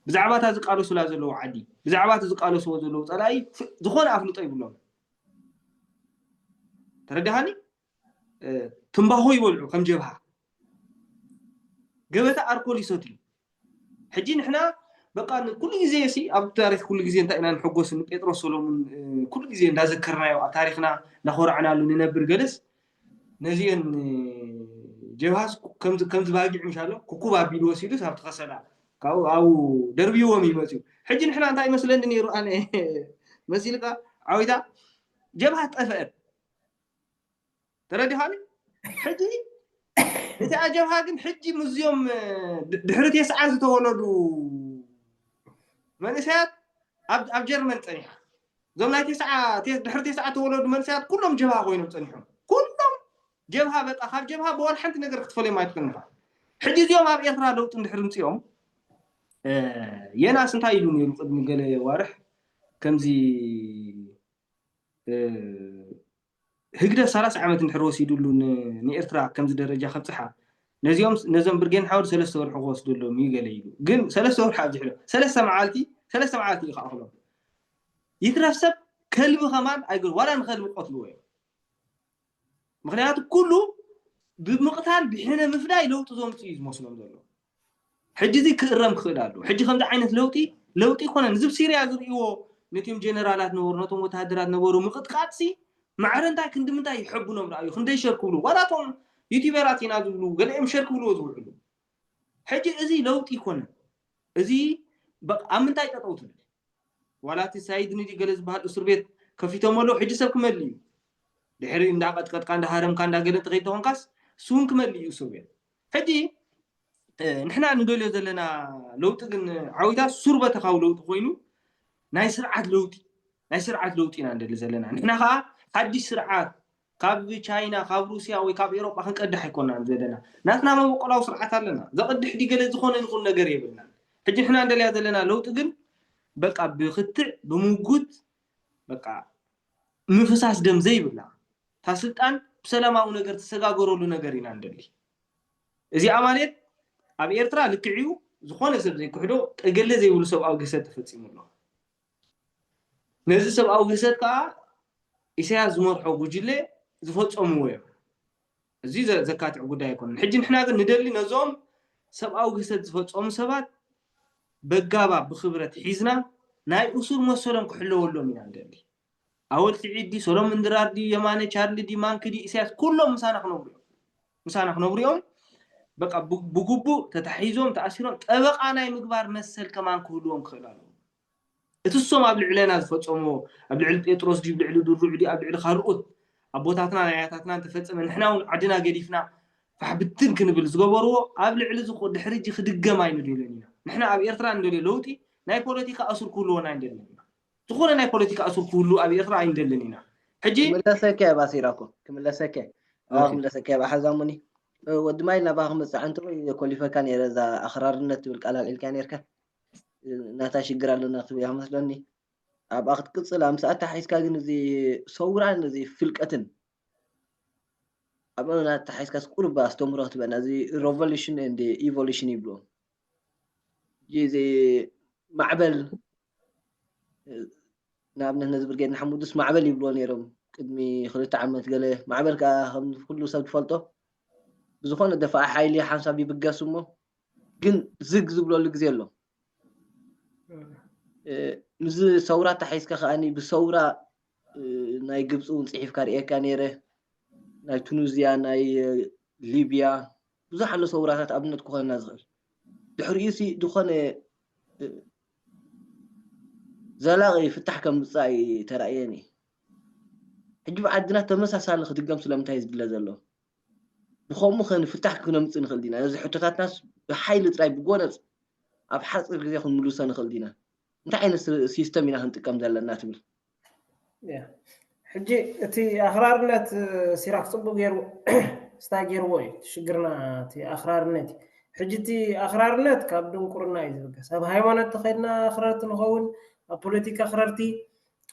بزعبات هذا قالوا سلازلو عادي بزعبات هذا قالوا سوزلو طلعي زخون أفلو طيب لهم تردهاني تنبهو يولعو كم جبها قبتا أركولي صوتي حجين إحنا بقى كل جزء سي أب تاريخ كل جزء أنت إنا نحجوس إن بيتروس سولومون كل جزء نذكرنا يو تاريخنا نخورعنا لو ننبر جلس نزين جهاز كم باقي إن شاء الله كوكوبا بيلو سيدوس هبت خسنا أو دربيو ومي مسيو حجي نحنا أنت مثلاً نيرو أنا مسيلك عويدا جبهة أفر ترى دي حالي حجي إنت جبهة كن حجي مزيوم دحرت يسعى تولدوا منسات أب جرمن تنيح زملاء دحرت يسعى تولدوا منسات كلهم جبهة خوينهم تنيحهم كلهم جبهة بقى خاب جبهة بول حنت نقدر تفلي ما يتقنها حجي اليوم أب يثرى لو تندحرمت يوم يناس انت يلون يلو قدم قال وارح كم زي هجدة 3 عامات نحروس يدلون نيرترا كم زي درجة 5 نزيوم نزم برجين حاول 3 ور حقوس دلهم يقليلو قل 3 ور حاجة حلو 3 معالتي يخافلهم يترفسب كلمة كمان أقول ولا نخلي قتلوه مغنيات كله بمقتال بحنا مفداي لو تزوم تيز مسلم دلو حجي زي كرم خلالو حجي خمسة عينة لوتي كنا نزب سيريا زريو نتيم جنرالات نور نتوم متهدرات نورو مقطقاتسي معرن تاع كندم تاع يحبونهم رأيو خندي يشاركوا ولا توم يوتيوبرات ينادلو قال إم شاركوا له زوجلو حجي إزي لوتي كنا إزي بق أمن تاع تطوتل ولا تساعدني دي جلس بهالأسر بيت كفيتهم له حجي سبكم اللي دحري إن دعقت قد كان دهارم كان دعقت تغيت هونكاس سون كمل يوسوبيا حجي نحنا ندولي زلنا لوط ግን ዓውታ ሱርበ ተኻው ለውጥ ኮይኑ ናይ ስርዓት ለውጢ ኢና እንደሊ ዘለና ንሕና ከዓ ሓድሽ ስርዓት ካብ ቻይና ካብ ሩስያ ወይ ካብ ኤውሮጳ ክንቀድሕ ኣይኮናን ዘለና ናትና መበቆላው ስርዓት ኣለና ዘቅድሕ ዲገለ ዝኾነ ይኹን ነገር የብልና ሕጂ ንሕና እንደልያ ዘለና ለውጥ ግን በቃ ብክትዕ ብሙጉት በቃ ምፍሳስ ደም ዘይብላ ታስልጣን ብሰላማዊ ነገር ተሰጋገረሉ ነገር ኢና እንደሊ እዚ ማለት ኣብ ኤርትራ ልክዕዩ ዝኾነ ሰብ ዘይክሕዶ ጠገለ ዘይብሉ ሰብኣዊ ግሰት ተፈፂሙሎ ነዚ ሰብኣዊ ግሰት ከዓ ኢሳያስ ዝመርሖ ጉጅለ ዝፈፀምዎ እዮም እዚ ዘካትዕ ጉዳይ ኣይኮነን ሕጂ ንሕና ግን ንደሊ ነዞም ሰብኣዊ ግሰት ዝፈፀሙ ሰባት በጋባ ብክብረት ሒዝና ናይ ኡሱር መሰሎም ክሕለወሎም ኢና እንደሊ ኣወልቲ ዒዲ ሰሎሞን ድራርዲ የማነ ቻርሊ ዲ ማንክዲ ኢሳያስ ኩሎም ምሳና ክነብሩ እዮም በቃ بجوبو تتحيزهم تأثيرهم طبقة ناي مقبار مسل كمان كلهم خلالهم اتسوم قبل علينا زفصمو قبل على بيتروس جيب على درعدي قبل على خارقوت ابوتاتنا نياتاتنا تفصم نحنا عدنا قديفنا فحبتن كنبل زغبرو قبل على زخو دحرجي خدقما يندلنينا نحنا اب ايرترا ندلي لوتي ناي بوليتيكا اصل كله عندنا تقول ناي بوليتيكا اصل كله اب ايرترا عندنا حجي
ملسكه باسيراكو كملسكه ملسكه بحزامني ودماي نباهم مسعنتو يكوليفا كان يرزا اخرارنت بالقلال الكان يركا ناتا شجرالنا تبيها مثلني اب اخت قصل 50 ساعه حيسكا ግን እዚ ሰውራን እዚ ፍልቀትን አበና ተሐስካስ ቁርባ አስተምሮት በና እዚ ሪቮሉሽን ኤንድ ኢቮሉሽን ይብሎ ጂዚ ማዕበል ናብነ ነዚ ብርጌድና ሐሙድስ ማዕበል ይብሎ ነይሮም ቅድሚ 2 ዓመት ገለ ማዕበል ካ ኩሉ ሰብ ትፈልጦ بزخون الدفاع حيلي حسب يبقاسمو ግን ዝግ ዝብለሉ ግዜ ኣሎ ምዝ ሰውራ ተሐስካ ከኣኒ ብሰውራ ናይ ግብፅ ውንጽሒፍካ ርኤካ ነይረ ናይ ቱኒዝያ ናይ ሊብያ ብዙሕ ኣሎ ሰውራታት ኣብነት ክኾንና ዝኽእል ድሕሪኡሲ ዝኾነ ዘላቒ ፍታሕ ከም ምጻእ ተራእየኒ ሕጂ ብዓድና ተመሳሳሊ ክድገም ስለምንታይ ዝድለ ዘሎ بخومو خن فتح كنا مصن خلدينا هذا حتات ناس بحيل تراي بغونص اب حصر غزي خن ملوسن خلدينا انت عين سيستم هنا هنتقم زلنا تبل
يا حجي تي اخرارنت سيراك صبو غير استاجر وي شجرنا تي اخرارنت حجتي اخرارنت كابدون قرنا يزبك سب هايمانت تخيدنا اخرارت نخون بوليتيكا اخرارتي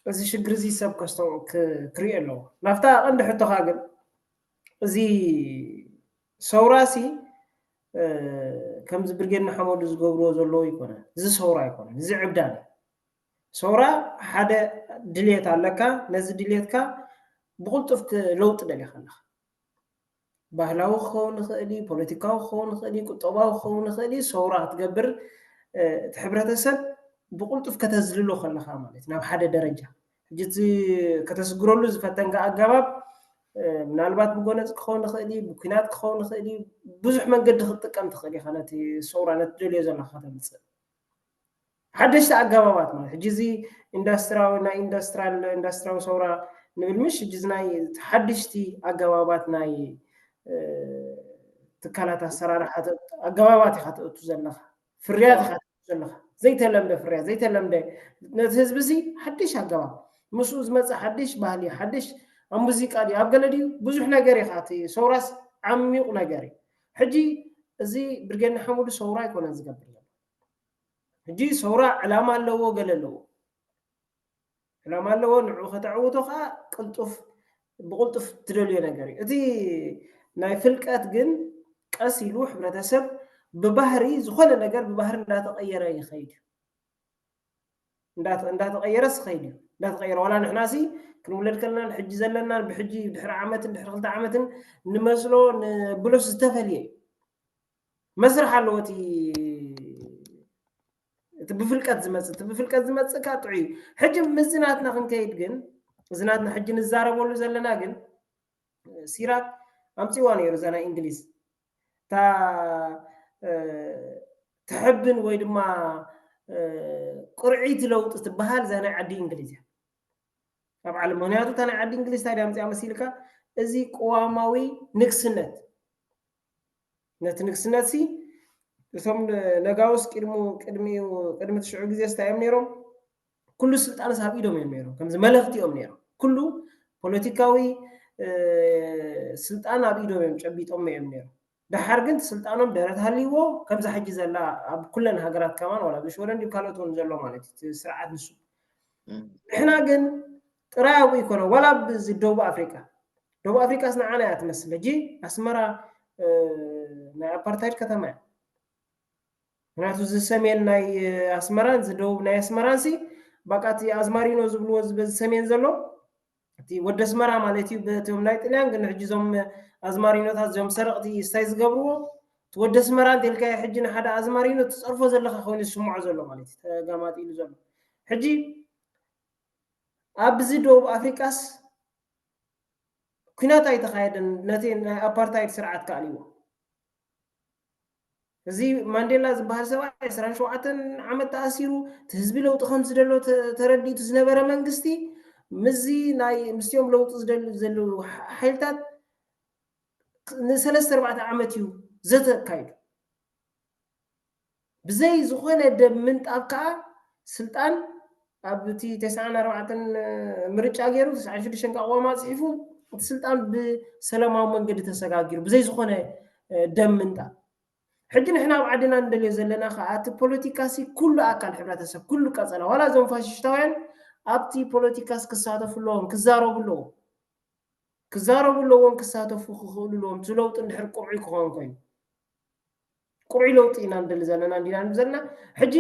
بس شجر زي سب كاستو كريلو نافتا عند حتى خاغل زي سوراسي كم زبرجنا حمود زغبرو زلو يكون زي سورا يكون زي عبدان سورا حدا دليت عليك نز دليتك بقولتف لوط دلي خلخ ባህላው ኾን خالي ፖለቲካው ኾን خالي ቁጠባው ኾን خالي سورا تقبر تحبرتسب بقولتف كتزللو خلخ ማለት ናብ ሓደ ደረጃ ጅት ከተስግሮሉ ዝፈተንጋ አጋባብ ምናልባት ብጎነጽ ክኾን خالي ብኩናት ክኾን خالي ብዙሕ መንገዲ ክትጥቀም ትኽእል ይኸነቲ ሰውራነት ደልዮ ዘላ ከተምጽ ሓደሽ አጋባባት ማለት ሕጂ እዚ ኢንዱስትሪያል ሰውራ ንብልምሽ ሕጂ ናይ ሓድሽቲ አጋባባት ናይ ትካላት አሰራርሓት አጋባባት ይኸትእቱ ዘለኻ ፍርያት ይኸትእቱ ዘለኻ ዘይተለምደ ፍርያት ዘይተለምደ ነቲ ህዝቢ እዚ ሓድሽ አጋባብ ምስኡ ዝመጽእ ሓድሽ ባህሊ ሓድሽ ሙዚቃ دي ابغلدي ብዙሕ ነገር ይኻቲ ሰውራስ ዓሚቕ ነገር ሕጂ እዚ ብርገና ሐሙድ ሰውራ ይኮነን ዝገብር ሕጂ ሰውራ ዕላማ ኣለዎ ገለለዎ ዕላማ ኣለዎ ንዑ ከተዕውቶ ኸ ቅልጡፍ ብቅልጡፍ ትደልዮ ነገር እቲ ናይ ፍልቀት ግን ቀሲሉ ሕብረተሰብ ብባህሪ ዝኾነ ነገር ብባህሪ እንዳተቀየረ ይኸይድ እንዳተቀየረስ ኸይድ እንዳተቀየረ ወላ ንሕናሲ كنولد كلنا الحج زلنا بحجي بحر عامة بحر خلط عامة نمسلو نبلوس استفليه مسرح اللوتي تبفلقات زمص كاطعي حج مزناتنا خنكيد جن زناتنا حج نزاربولو زلنا جن سيراك امتي واني رزانا انجليز تا تحبن ويدما قرعيت لو تبهال زانا عدي انجليزي ኣብ ዓለም ምክንያቱ እታ ናይ ዓዲ እንግሊዝ ታዲያ ምፅያ መሲልካ እዚ ቀዋማዊ ንግስነት ነቲ ንግስነት ሲ እቶም ነጋውስ ቅድሚ ትሽዑ ግዜ ስታዮም ነይሮም ኩሉ ስልጣን ሳብ ኢዶም እዮም ነይሮም ከምዚ መለኽቲኦም ነይሮም ኩሉ ፖለቲካዊ ስልጣን ኣብ ኢዶም እዮም ጨቢጦም እዮም ነይሮም ድሓር ግን ስልጣኖም ደረት ሃልይዎ ከምዚ ሕጂ ዘላ ኣብ ኩለን ሃገራት ከማን ዋላ ብሽወደን ካልኦት እውን ዘሎ ማለት እዩ ስርዓት ንሱ ንሕና ግን ጥራይ ኣብኡ ይኮነ ዋላ ብዚ ደቡብ ኣፍሪካስ ንዓና እያ ትመስል ሕጂ ኣስመራ ናይ ኣፓርታይድ ከተማ እያ ምክንያቱ እዚ ሰሜን ናይ ኣስመራን እዚ ደቡብ ናይ ኣስመራን ሲ ባቃቲ ኣዝማሪኖ ዝብልዎ ዝበዚ ሰሜን ዘሎ እቲ ወደ ኣስመራ ማለት እዩ በቶም ናይ ጥልያን ግን ሕጂ ዞም ኣዝማሪኖታት ዞም ሰረቕቲ ስታይ ዝገብርዎ እቲ ወደ ኣስመራ እንተልካ ሕጂ ንሓደ ኣዝማሪኖ ትፀርፎ ዘለካ ኮይኑ ዝስምዖ ዘሎ ማለት እዩ ተጋማጢሉ ዘሎ ሕጂ ኣብዚ ደቡብ ኣፍሪካስ ኩናት ኣይተኻየደን ነቲ ናይ ኣፓርታይድ ስርዓት ከኣልይዎ እዚ ማንዴላ ዝበሃል ሰብኣይ 27 ዓመት ተኣሲሩ እቲ ህዝቢ ለውጢ ከም ዝደሎ ተረዲቱ ዝነበረ መንግስቲ ምዚ ናይ ምስዮም ለውጢ ዝደልዩ ዘለዉ ሓይልታት ን3-4 ዓመት እዩ ዘተካይዱ ብዘይ ዝኾነ ደብ ምንጣብ ከዓ ስልጣን ኣብቲ 94 ምርጫ ገይሩ 96 ቃዋማ ጽሒፉ እቲ ስልጣን ብሰላማዊ መንገዲ ተሰጋጊሩ ብዘይ ዝኾነ ደም ምንጣብ ሕጂ ንሕና ኣብ ዓድና እንደልዮ ዘለና ከዓ እቲ ፖለቲካሲ ኩሉ ኣካል ሕብረተሰብ ኩሉ ቀፀላ ዋላ ዞም ፋሽስታውያን ኣብቲ ፖለቲካስ ክሳተፉ ኣለዎም ክዛረቡ ኣለዎም ክሳተፉ ክኽእሉ ኣለዎም እቲ ለውጢ እንድሕር ቁርዒ ክኸውን ኮይኑ ቁርዒ ለውጢ ኢና እንደሊ ዘለና እንዲና ንብል ዘለና ሕጂ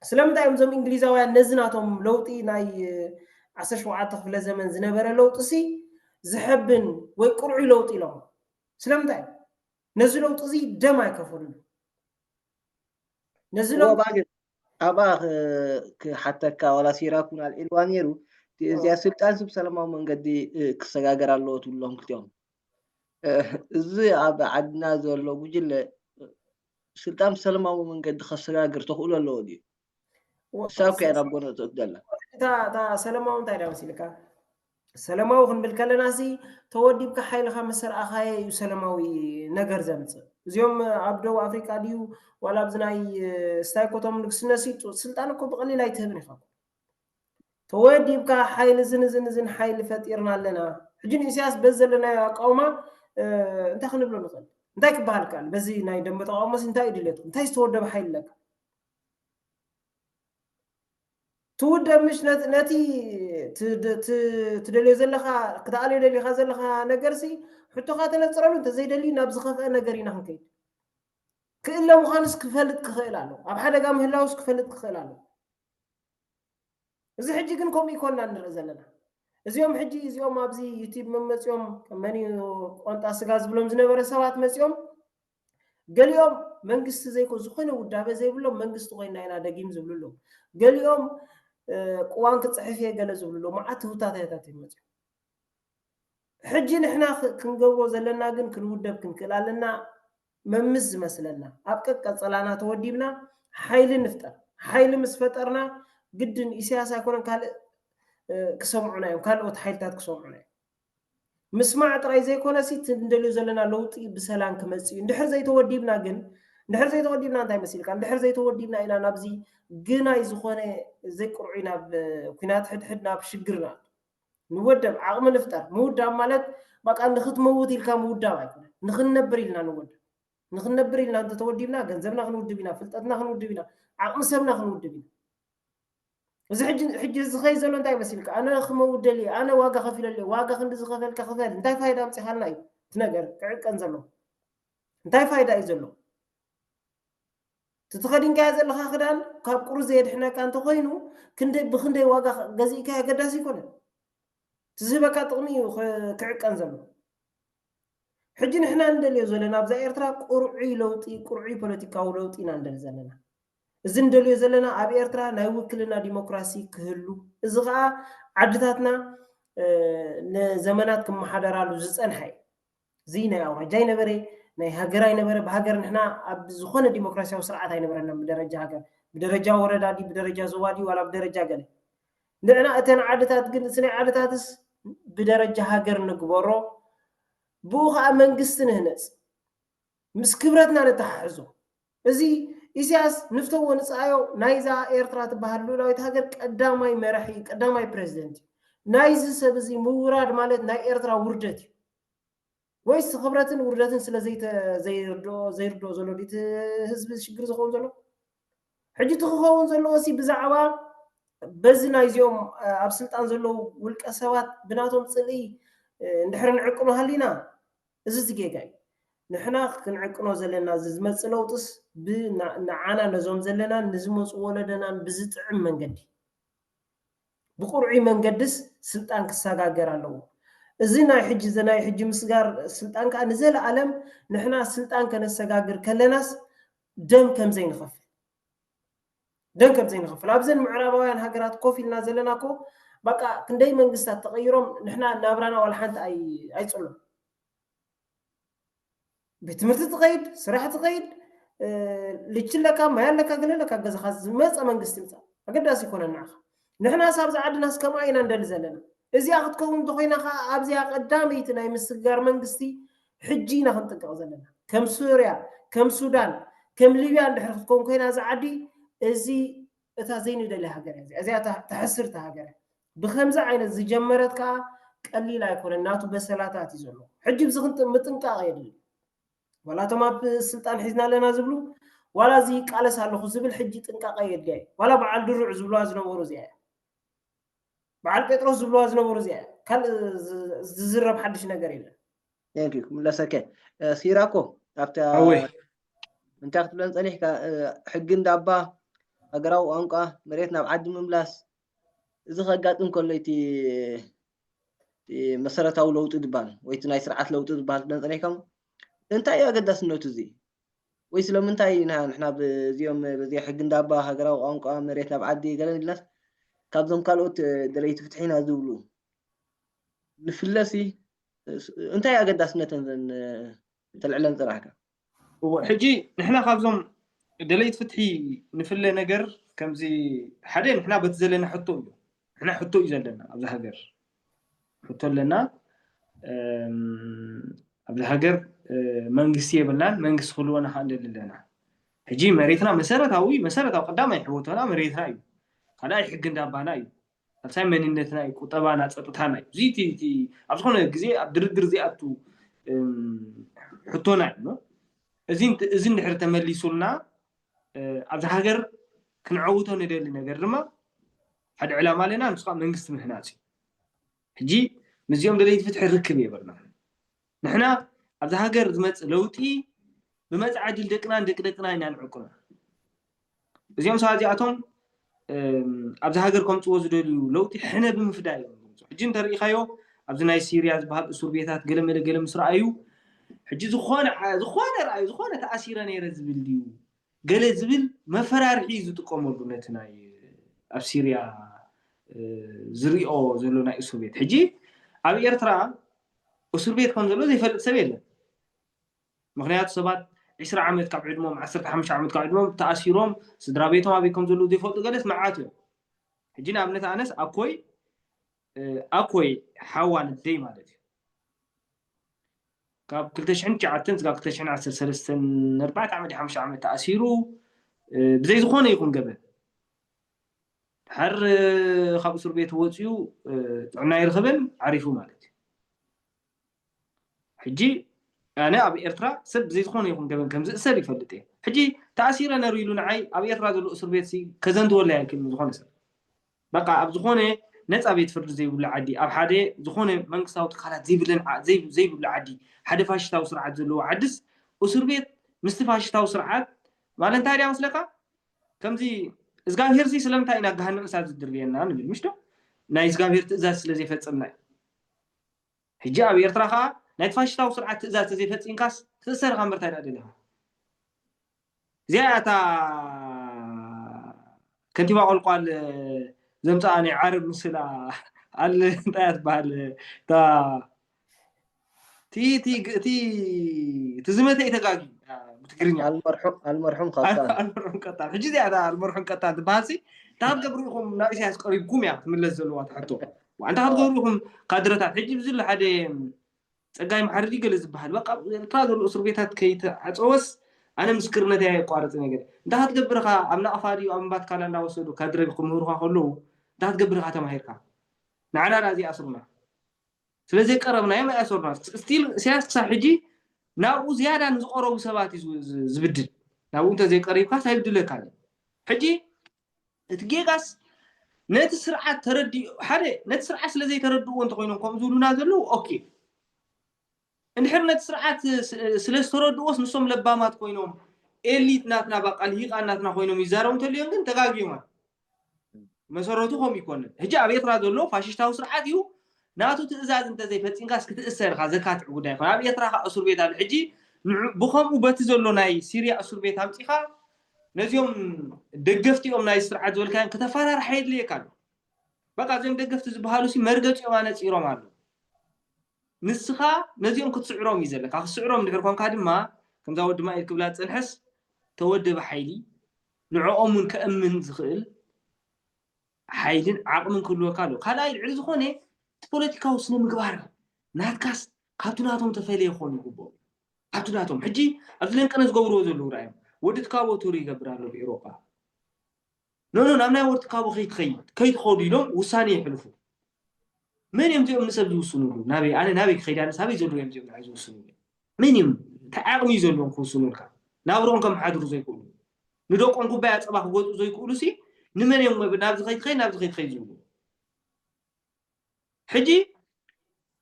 ስለምንታይ እዮም ዞም እንግሊዛውያን ነዚ ናቶም ለውጢ ናይ 17 ክፍለ ዘመን ዝነበረ ለውጢ ሲ ዝሕብን ወይ ቁርዒ ለውጢ ኢሎም ስለምንታይ ነዚ ለውጢ እዚ ደም ኣይከፈሉሉ ነዚ ለውጢ
ኣባ ክሓተካ ዋላ ሲራኩን ኣልዒልዋ ነይሩ እዚኣ ስልጣን ብሰላማዊ መንገዲ ክሰጋገር ኣለዎ ትብሎም ክልቲኦም እዚ ኣብ ዓድና ዘሎ ጉጅለ ስልጣን ብሰላማዊ መንገዲ ከሰጋግር ተኽእሎ ኣለዎ ድዩ ሳብከ ናብ ጎነ ትደላ
እታ ሰላማዊ እንታይ ዳ መሲልካ ሰላማዊ ክንብል ከለና ሲ ተወዲብካ ሓይልካ መሰርኣኻየ እዩ ሰላማዊ ነገር ዘምፅእ እዚኦም ኣብ ደቡብ ኣፍሪካ ድዩ ዋላ ኣብዚ ናይ ስታይኮቶም ንግስነት ስልጣን እኮ ብቐሊል ኣይትህብን ኢኻ ተወዲብካ ሓይሊ ዝንዝን ሓይሊ ፈጢርና ኣለና ሕጂ ንእስያስ በዚ ዘለናዮ ኣቃውማ እንታይ ክንብሎ ንኽእል እንታይ ክበሃል ከኣል በዚ ናይ ደንበ ተቃውሞሲ እንታይ እዩ ድሌትኩም እንታይ ዝተወደበ ሓይሊ ኣለካ ትውደብ ምሽ ነቲ ትደልዮ ዘለካ ክትኣልዮ ደሊኻ ዘለካ ነገርሲ ሕቶካ ተነፅረሉ እንተዘይደልዩ ናብ ዝኸፍአ ነገር ኢና ክንከይድ ክእለ ምዃንስ ክፈልጥ ክኽእል ኣሎ ኣብ ሓደጋ ምህላውስ ክፈልጥ ክኽእል ኣሎ እዚ ሕጂ ግን ከምኡ ይኮንና ንርኢ ዘለና እዚኦም ሕጂ እዚኦም ኣብዚ ዩቲብ መመፂኦም ከመኒ ቆንጣ ስጋ ዝብሎም ዝነበረ ሰባት መፂኦም ገሊኦም መንግስቲ ዘይኮን ዝኾነ ውዳበ ዘይብሎም መንግስቲ ኮይና ኢና ደጊም ዝብልሎ ገሊኦም قوان كتصحفيه ገለ ዝብልሎ ማዓት ህውታታት ይመጽ ሕጂ ንሕና ክንገብሮ ዘለና ግን ክንውደብ ክንክእል ኣለና መምዝ መስለና ኣብ ቀጸላና ተወዲብና ሓይል ንፍጠር ሓይል ምስ ፈጠርና ግድን ኢሳያስ ኣይኮነን ካልእ ክሰምዑና እዮም ካልኦት ሓይልታት ክሰምዑና እዮም ምስማዕ ጥራይ ዘይኮነ ሲት እንደልዩ ዘለና ለውጢ ብሰላም ክመጽ እንድሕር ዘይተወዲብና ግን እንድሕር ዘይተወዲብና እንታይ መሲልካ እንድሕር ዘይተወዲብና ኢና ናብዚ ግናይ ዝኾነ ዘይቁርዒ ናብ ኩናት ሕድሕድ ናብ ሽግርና ንወደብ ዓቕሚ ንፍጠር ምውዳብ ማለት በቃ ንኽትመውት ኢልካ ምውዳብ ኣይኮነን ንኽንነብር ኢልና ንኽንነብር ኢልና እንተ ተወዲብና ገንዘብና ክንውድብ ኢና ፍልጠትና ክንውድብ ኢና ዓቕሚ ሰብና ክንውድብ ኢና እዚ ሕጂ ዝኸይ ዘሎ እንታይ መሲልካ ኣነ ክመውደል እየ ኣነ ዋጋ ከፊለ ኣለየ ዋጋ ክንዲ ዝኸፈልካ ክፈል እንታይ ፋይዳ ኣምፂኻልና እዩ እቲ ነገር ክዕቀን ዘሎ እንታይ ፋይዳ እዩ ዘሎ تتخدين كذا اللي خدان كاب كروزيد إحنا كان تقينو بخندي واقع جزء كذا قداسي كله تزهبك تغني وكعك أنزله حجين إحنا عندنا يزولنا بزاير ترى قرعي لوتي قرعي بوليتيكا ولوتي عندنا زلنا زندلو يزولنا أبير ترى ناوكلنا ديمقراطي كهلو إذا عدتنا زمانات كم حضر على جزء حي زينة أو رجعنا بري ናይ ሃገራይ ነበረ በሃገር ንሕና ኣብ ዝኾነ ዲሞክራሲያዊ ስርዓት ኣይነበረና ብደረጃ ሃገር ብደረጃ ወረዳ ዲ ብደረጃ ዞባ ዲ ዋላ ብደረጃ ገለ ንዕና እተን ዓድታት ግን ስነ ዓድታትስ ብደረጃ ሃገር ንግበሮ ብኡ ከዓ መንግስቲ ንህነፅ ምስ ክብረትና ነተሓሕዞ እዚ ኢሳያስ ንፍተዎ ንፃዮ ናይዛ ኤርትራ ትበሃል ሉላዊት ሃገር ቀዳማይ መራሒ ቀዳማይ ፕሬዚደንት ናይዚ ሰብ እዚ ምውራድ ማለት ናይ ኤርትራ ውርደት እዩ ወይስ ክብረትን ውርደትን ስለ ዘይርድኦ ዘሎ ዲት ህዝቢ ሽግር ዝኸውን ዘሎ ሕጂ ትኽኸውን ዘለዎ ሲ ብዛዕባ በዚ ናይዚኦም ኣብ ስልጣን ዘለው ውልቀ ሰባት ብናቶም ፅልኢ እንድሕር ንዕቅኖ ሃሊና እዚ ዝጌጋ እዩ ንሕና ክንዕቅኖ ዘለና ዝመፅእ ለውጥስ ብንዓና ነዞም ዘለና ንዝመፁ ወለደናን ብዝጥዕም መንገዲ ብቁርዒ መንገድስ ስልጣን ክሰጋገር ኣለዎ እዚ ናይ ሕጂ ምስጋር ስልጣን ከዓ ንዘለዓለም ንሕና ስልጣን ከነሰጋግር ከለናስ ደም ከም ዘይንኸፍል ኣብዘን ምዕራባውያን ሃገራት ኮፍ ኢልና ዘለና ኮ በቃ ክንደይ መንግስታት ተቀይሮም ንሕና ናብራና ዋላ ሓንቲ ኣይፅሉም بتمرت تقيد صراحة تقيد لتشلك ما يلك قللك جزء خاص ما زمان قستمتع أقدر أسيكون النعخ نحن أصحاب زعد ناس كم أين عند الزلنا إذا أخذكم دخينا أبزي قدامي تناي مستقر من قستي حجينا خنتك زلنا كم سوريا كم سودان كم ليبيا عند حرفتكم كينا زعدي إزي تازين يدلي هاجر إزي تحسر تهاجر بخمسة عين زي جمرت كا قليل يكون الناتو بسلاتات يزولو حجي بزخنت متنكا غير ولا تما بالسلطان حزنا لنا زبلو ولا زي قال سالخو زبل حجي طنقاقه يداي ولا بعل درع زبلو ازنبرو زي بعل بطرس زبلو ازنبرو زي كل زرب حدش ነገር የለ
ثانك يو ملسك سيراكو افتا انت تبلن صليح حق እንዳባ اغراو انقا مريتنا بعد مملاس اذا خጋጥም ኮለይቲ መሰረታዊ ለውጥ ድባል ወይ ናይ ስርዓት ለውጥ ድባል ብለን እንታይ ያገዳስነቱ እዚ ወይ ስለምንታይ ንሕና በዚኦም በዚ ሕግ እንዳባ ሃገራዊ ቋንቋ መሬት ናብ ዓዲ ገለን ኢልናስ ካብዞም ካልኦት ደለይቲ ፍትሒና ዝብሉ ንፍለሲ እንታይ ያገዳስነተን ተልዕለን ፅራሕካ
ሕጂ ንሕና ካብዞም ደለይቲ ፍትሒ ንፍለ ነገር ከምዚ ሓደ ንሕና በቲ ዘለና ሕቶ እዩ ንሕና ሕቶ እዩ ዘለና ኣብዚ ሃገር ሕቶ ኣለና ኣብዚ ሃገር መንግስቲ የብልናን መንግስቲ ክልወና እንደለና ሕጂ መሬትና መሰረታዊ ቀዳማይ ሕወቶና መሬትና እዩ ካልኣይ ሕጊ እንዳባና እዩ ሳልሳይ መንነትና እዩ ቁጠባና ፀጥታና እዩ እዚ ኣብ ዝኾነ ግዜ ኣብ ድርድር ዚኣቱ ሕቶና እዩ እዚ እንድሕር ተመሊሱልና ኣብዚ ሃገር ክንዓውቶ ንደሊ ነገር ድማ ሓደ ዕላማ ኣለና ንስኻ መንግስቲ ምህናፅ እዩ ሕጂ ምዚኦም ደለይቲ ፍትሒ ርክብ የብልና ንሕና ኣብዚ ሃገር ዝመፅእ ለውጢ ብመፅዓድል ደቅና ኢና ንዕቅኖ እዚኦም ሰባት እዚኣቶም ኣብዚ ሃገር ከምፅዎ ዝደልዩ ለውጢ ሕነ ብምፍዳይ እዮም ሕጂ እንተሪኢኻዮ ኣብዚ ናይ ሲርያ ዝበሃል እስር ቤታት ገለ ምስ ረኣዩ ሕጂ ዝኾነ ረኣዩ ዝኾነ ተኣሲረ ነይረ ዝብል ድዩ ገለ ዝብል መፈራርሒ ዝጥቀመሉ ነቲ ናይ ኣብ ሲርያ ዝሪኦ ዘሎ ናይ እስር ቤት ሕጂ ኣብ ኤርትራ እስር ቤት ከም ዘሎ ዘይፈልጥ ሰብ የለን ምክንያቱ ሰባት 20 ዓመት ካብ ዕድሞም 15 ዓመት ካብ ዕድሞም ተኣሲሮም ስድራ ቤቶም ኣበይ ከም ዘለዉ ዘይፈልጡ ገለስ መዓት እዮም ሕጂ ንኣብነት ኣነስ ኣኮይ ሓዋን ደይ ማለት እዩ ካብ 2009 እስካብ 2013 4 ዓመት 5 ዓመት ተኣሲሩ ብዘይ ዝኾነ ይኹን ገበን ድሓር ካብ እስር ቤት ወፅዩ ጥዕና ይረኽብን ዓሪፉ ማለት እዩ ሕጂ ኣነ ኣብ ኤርትራ ሰብ ብዘይ ዝኾነ ይኹን ገበን ከም ዝእሰር ይፈልጥ እየ ሕጂ ተኣሲረ ነሩ ኢሉ ንዓይ ኣብ ኤርትራ ዘሎ እስር ቤት ከዘንትወላ ኣይክእልን ዝኾነ ሰብ በቃ ኣብ ዝኾነ ነፃ ቤት ፍርዲ ዘይብሉ ዓዲ ኣብ ሓደ ዝኾነ መንግስታዊ ትካላት ዘይብሉ ዓዲ ሓደ ፋሽስታዊ ስርዓት ዘለዎ ዓድስ እስር ቤት ምስቲ ፋሽስታዊ ስርዓት ማለት እንታይ ድያ መስለካ ከምዚ እግዚኣብሄር ስለምንታይ ኢና ገሃነም እሳት ዝድርብየና ንብል ምሽቶ ናይ እግዚኣብሄር ትእዛዝ ስለ ዘይፈፅምና እዩ ሕጂ ኣብ ኤርትራ ከዓ ናይ ፋሽስታዊ ስርዓት ትእዛዝ ዘይፈፂምካስ ትእሰርካ እምበርታ ኢና ደለኻ እዚኣ እታ ከንቲባ ቆልቋል ዘምፃኣኒ ዓረብ ምስላ ኣለ እንታይ ትበሃል እቲ ዝመተ ተጋጊ بتقرني
المرحوم قطان
المرحوم قطان حجي زي هذا المرحوم قطان تباسي تاب قبركم ناقص ياس قريبكم يا تملس زلوات حتى وانت هتقولكم قادرات حجي بزل حدا صقاي محرري قال زبحال بقى تاذو اسر بيتات كيت عصوس انا مسكرنتي يقارص نيغر انت هتقبرها امنا افادي امبات كالا ناوسدو كادركم هروها كله انت هتقبرها تماهيركا نعنا رازي اسرنا ስለዚህ ቀረብና የማያሰሩና ስቲል ሲያስሳ ሕጂ ናብኡ ዝያዳ ንዝቆረቡ ሰባት ዝብድል ናብኡ እንተዘይ ቀሪብካ ሳይብድለካ ሕጂ እቲ ጌጋስ ነቲ ስርዓት ተረዲኡ ሓደ ነቲ ስርዓት ስለዘይ ተረድኡ እንተኮይኖም ከምኡ ዝብሉና ዘለው ኦኬ እንድሕር ነቲ ስርዓት ስለዝተረድኡስ ንሶም ለባማት ኮይኖም ኤሊት ናትና ባቃል ይቃናትና ኮይኖም ይዛረቡ እንተልዮም ግን ተጋግዩማ መሰረቱ ከም ይኮነን ሕጂ ኣብ ኤርትራ ዘሎ ፋሽስታዊ ስርዓት እዩ ناتو تأزاز انت زي فتنكاس كتأثر خازكات عقوداي خا ابي يتراخ اسر بيت الحجي بخمو بتزلو ناي سيريا اسر بيت همتيخا نزيوم دغفتيوم ناي سرعه زول كان كتفرار حيد لي كان بقى زيم دغفت زبحالو سي مرغط يوانا صيروم አሉ نسخا نزيوم كتصعروم يزلك اخصعروم دحركم كادما كمزا ودما يكبلا صنحس تودب حيلي نعوم من كامن زخيل حيلن عقمن كله كالو خلاي العز خونه ፖለቲካው ስነ ምግባር ናትካስ ካቱናቶም ተፈለየ ኾኑ ጉቦ ካቱናቶም ሕጂ ኣብዝለን ቀነስ ገብርዎ ዘለው ራእዮም ወድት ካቦ ቱሪ ይገብራሉ በኤሮፓ ኖ ናምናይ ወድት ካቦ ከይት ኾዱ ኢሎም ውሳኔ ይሕልፉ ምን የምዚኦም ንሰብ ዝውስኑሉ ናበይ ኣነ ናበይ ከይዳነ ሳበይ ዘሎ የምዚኦም ናይ ዝውስኑሉ ምን የም ተዓቕሚ ዘለዎም ክውስኑልካ ናብሮም ከም ሓድሩ ዘይክእሉ ንደቆም ጉባኤ ፀባ ክገፁ ዘይክእሉ ሲ ንመን እዮም ናብዚ ከይድ ዝብሉ ሕጂ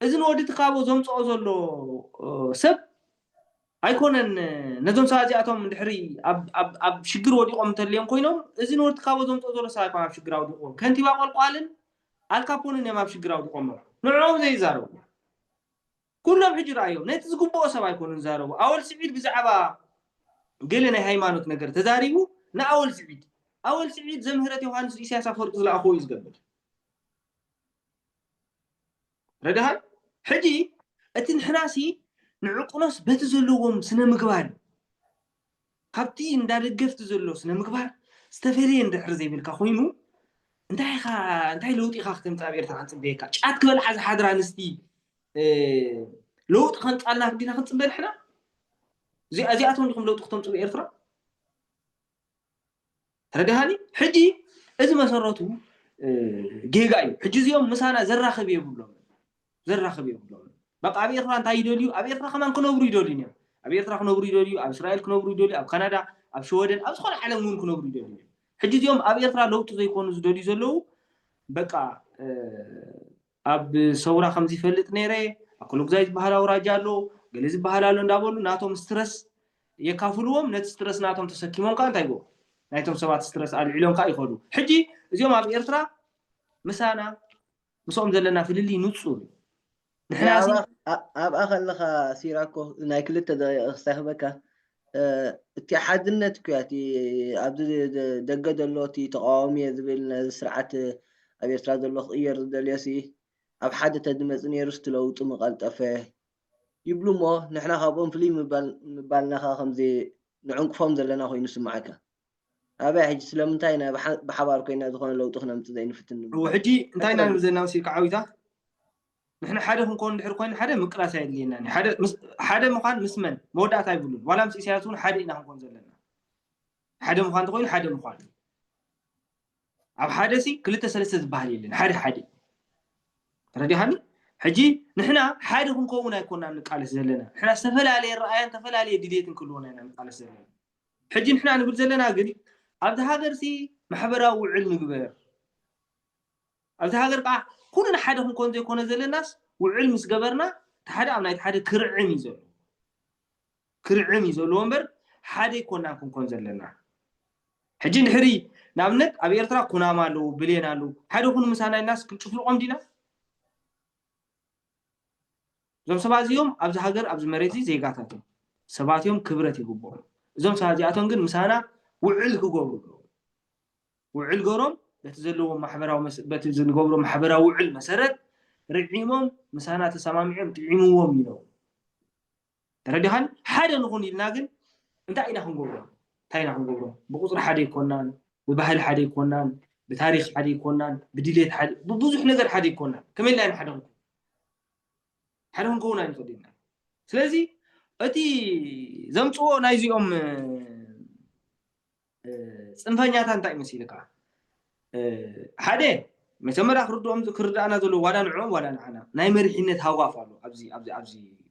እዝን ወድት ካቦ ዘምፅኦ ዘሎ ሰብ ኣይኮነን ነዞም ሰባት እዚኣቶም ድሕሪ ኣብ ሽግር ወዲቆም እንተልዮም ኮይኖም እዝን ወድት ካቦ ዘምፅኦ ዘሎ ሰብ ኣይኮነ ኣብ ሽግር ወዲቆም ከንቲባ ቆልቋልን ኣልካፖንን እዮም ኣብ ሽግር ወዲቆም ንዕኦም ዘይዛረቡ ኩሎም ሕጂ ረኣዮም ነቲ ዝግብኦ ሰብ ኣይኮኑን ዝዛረቡ ኣወል ስዒድ ብዛዕባ ገለ ናይ ሃይማኖት ነገር ተዛሪቡ ንኣወል ስዒድ ዘምህረት ዮሃንስ ኢሳያስ ኣፈወርቂ ዝለኣኽዎ እዩ ዝገብር ردها حجي اتن حناسي نعقنوس بتزلوهم سنه مغبار كابتي اندارغفت زلو سنه مغبار استفري اندحر زي بالك خوينو انتي لوطي خاختم صابير تخنصبيكا ጫት كبل حز حضر انستي لوط خنصالنا بدينا خنصبل حنا زي ازياتهم لكم لوط ختم صبي ኤርትራ ردهاني حجي اذا مسرتو ጌጋይ حجي زيوم مسانا زراخب يبلو زراخب يبلو بقى ابي ኤርትራ እንታይ ይደልዩ ابي ኤርትራ ከማን ክነብሩ ይደልዩ ابي ኤርትራ ክነብሩ ይደልዩ ኣብ እስራኤል ክነብሩ ይደልዩ ኣብ ካናዳ ኣብ ሽወደን ኣብ ዝኾነ ዓለም ውን ክነብሩ ይደልዩ ሕጂ እዚኦም ኣብ ኤርትራ ለውጥ ዘይኮኑ ዝደልዩ ዘለው በቃ ኣብ ሰውራ ከም ዝፈልጥ ነይረ ኣኩሉ ግዛይ ዝበሃል ኣውራጃ ኣሎ ገለ ዝበሃል ኣሎ እንዳበሉ ናቶም ስትረስ የካፍልዎም ነቲ ስትረስ ናቶም ተሰኪሞም ካ እንታይ ይጎ ናይቶም ሰባት ስትረስ ኣልዒሎም ካ ይኸዱ ሕጂ እዚኦም ኣብ ኤርትራ ምሳና ምስኦም ዘለና ፍልሊ ንጹር
نحن أب أخلخ سيراكو نايكلت استخبكا اتحادنت كياتي عبد دقد اللوتي تقاومي ذبل سرعة أبي إسرائيل الله غير دليسي أب حد تدمزني رستلو تمقال تفه يبلو ما نحن خابون فلي مبالنا خمزي نعنق فهم زلنا هو نسمعك أبي حج سلامتاينا بحبار كينا دخون لو تخنا متزين فتن
هو حجي انتاينا نزلنا وسيك عاويتا نحن حدا نكون دحر كوين حدا مقراس يدلينا حدا مخان مسمن مودات يبلون ولا مس سياسون حدا إنا نكون زلنا حدا مخان تقول حدا مخان اب حدا سي كلته ثلاثه زبال يلنا حدا ردي هاني حجي نحن حدا نكون يكوننا نقالس زلنا نحن استفلالي الرأيان تفلالي ديديتن كلنا نقالس زلنا حجي نحن نقول زلنا قال عبد هاجر سي محبراو علم نقبر عبد هاجر قاع كلنا حدا نكون زي كون زل الناس وعلم سجبرنا حدا أو نايت حدا كرعمي زول ومبر حدا يكون نكون زل لنا حجين حري نامنت أبي أرترا كنا مالو بلينا لو حدا يكون مسانا الناس كل شوف القوم دينا زم سبعة يوم أبز هاجر أبز مريزي زي قاتهم 7 يوم كبرت يجوبهم زم ساعاتهم جن مسانا وعل قرم بتزلوا محبراو بتزلوا قبروا محبراو علم مسرت رعيمهم مسانات سمامعهم تعيموهم ينو تردهن حدا نكون يناقن እንታይ ኢና ክንገብሮ ብቁፅሪ ሓደ ይኮናን ብባህሊ ሓደ ይኮናን ብታሪክ ሓደ ይኮናን ብድሌት ሓደ ብብዙሕ ነገር ሓደ ይኮናን ከመይ ላይ ሓደ ክንከውን ኣይንኽእልና ስለዚ እቲ ዘምፅዎ ናይ እዚኦም ፅንፈኛታት እንታይ መሲልካ ሓደ መጀመርያ ክርዳእና ዘሎ ዋላ ንዕኦም ዋላ ንዓና ናይ መሪሕነት ሃዋፍ ኣሎ ኣብዚ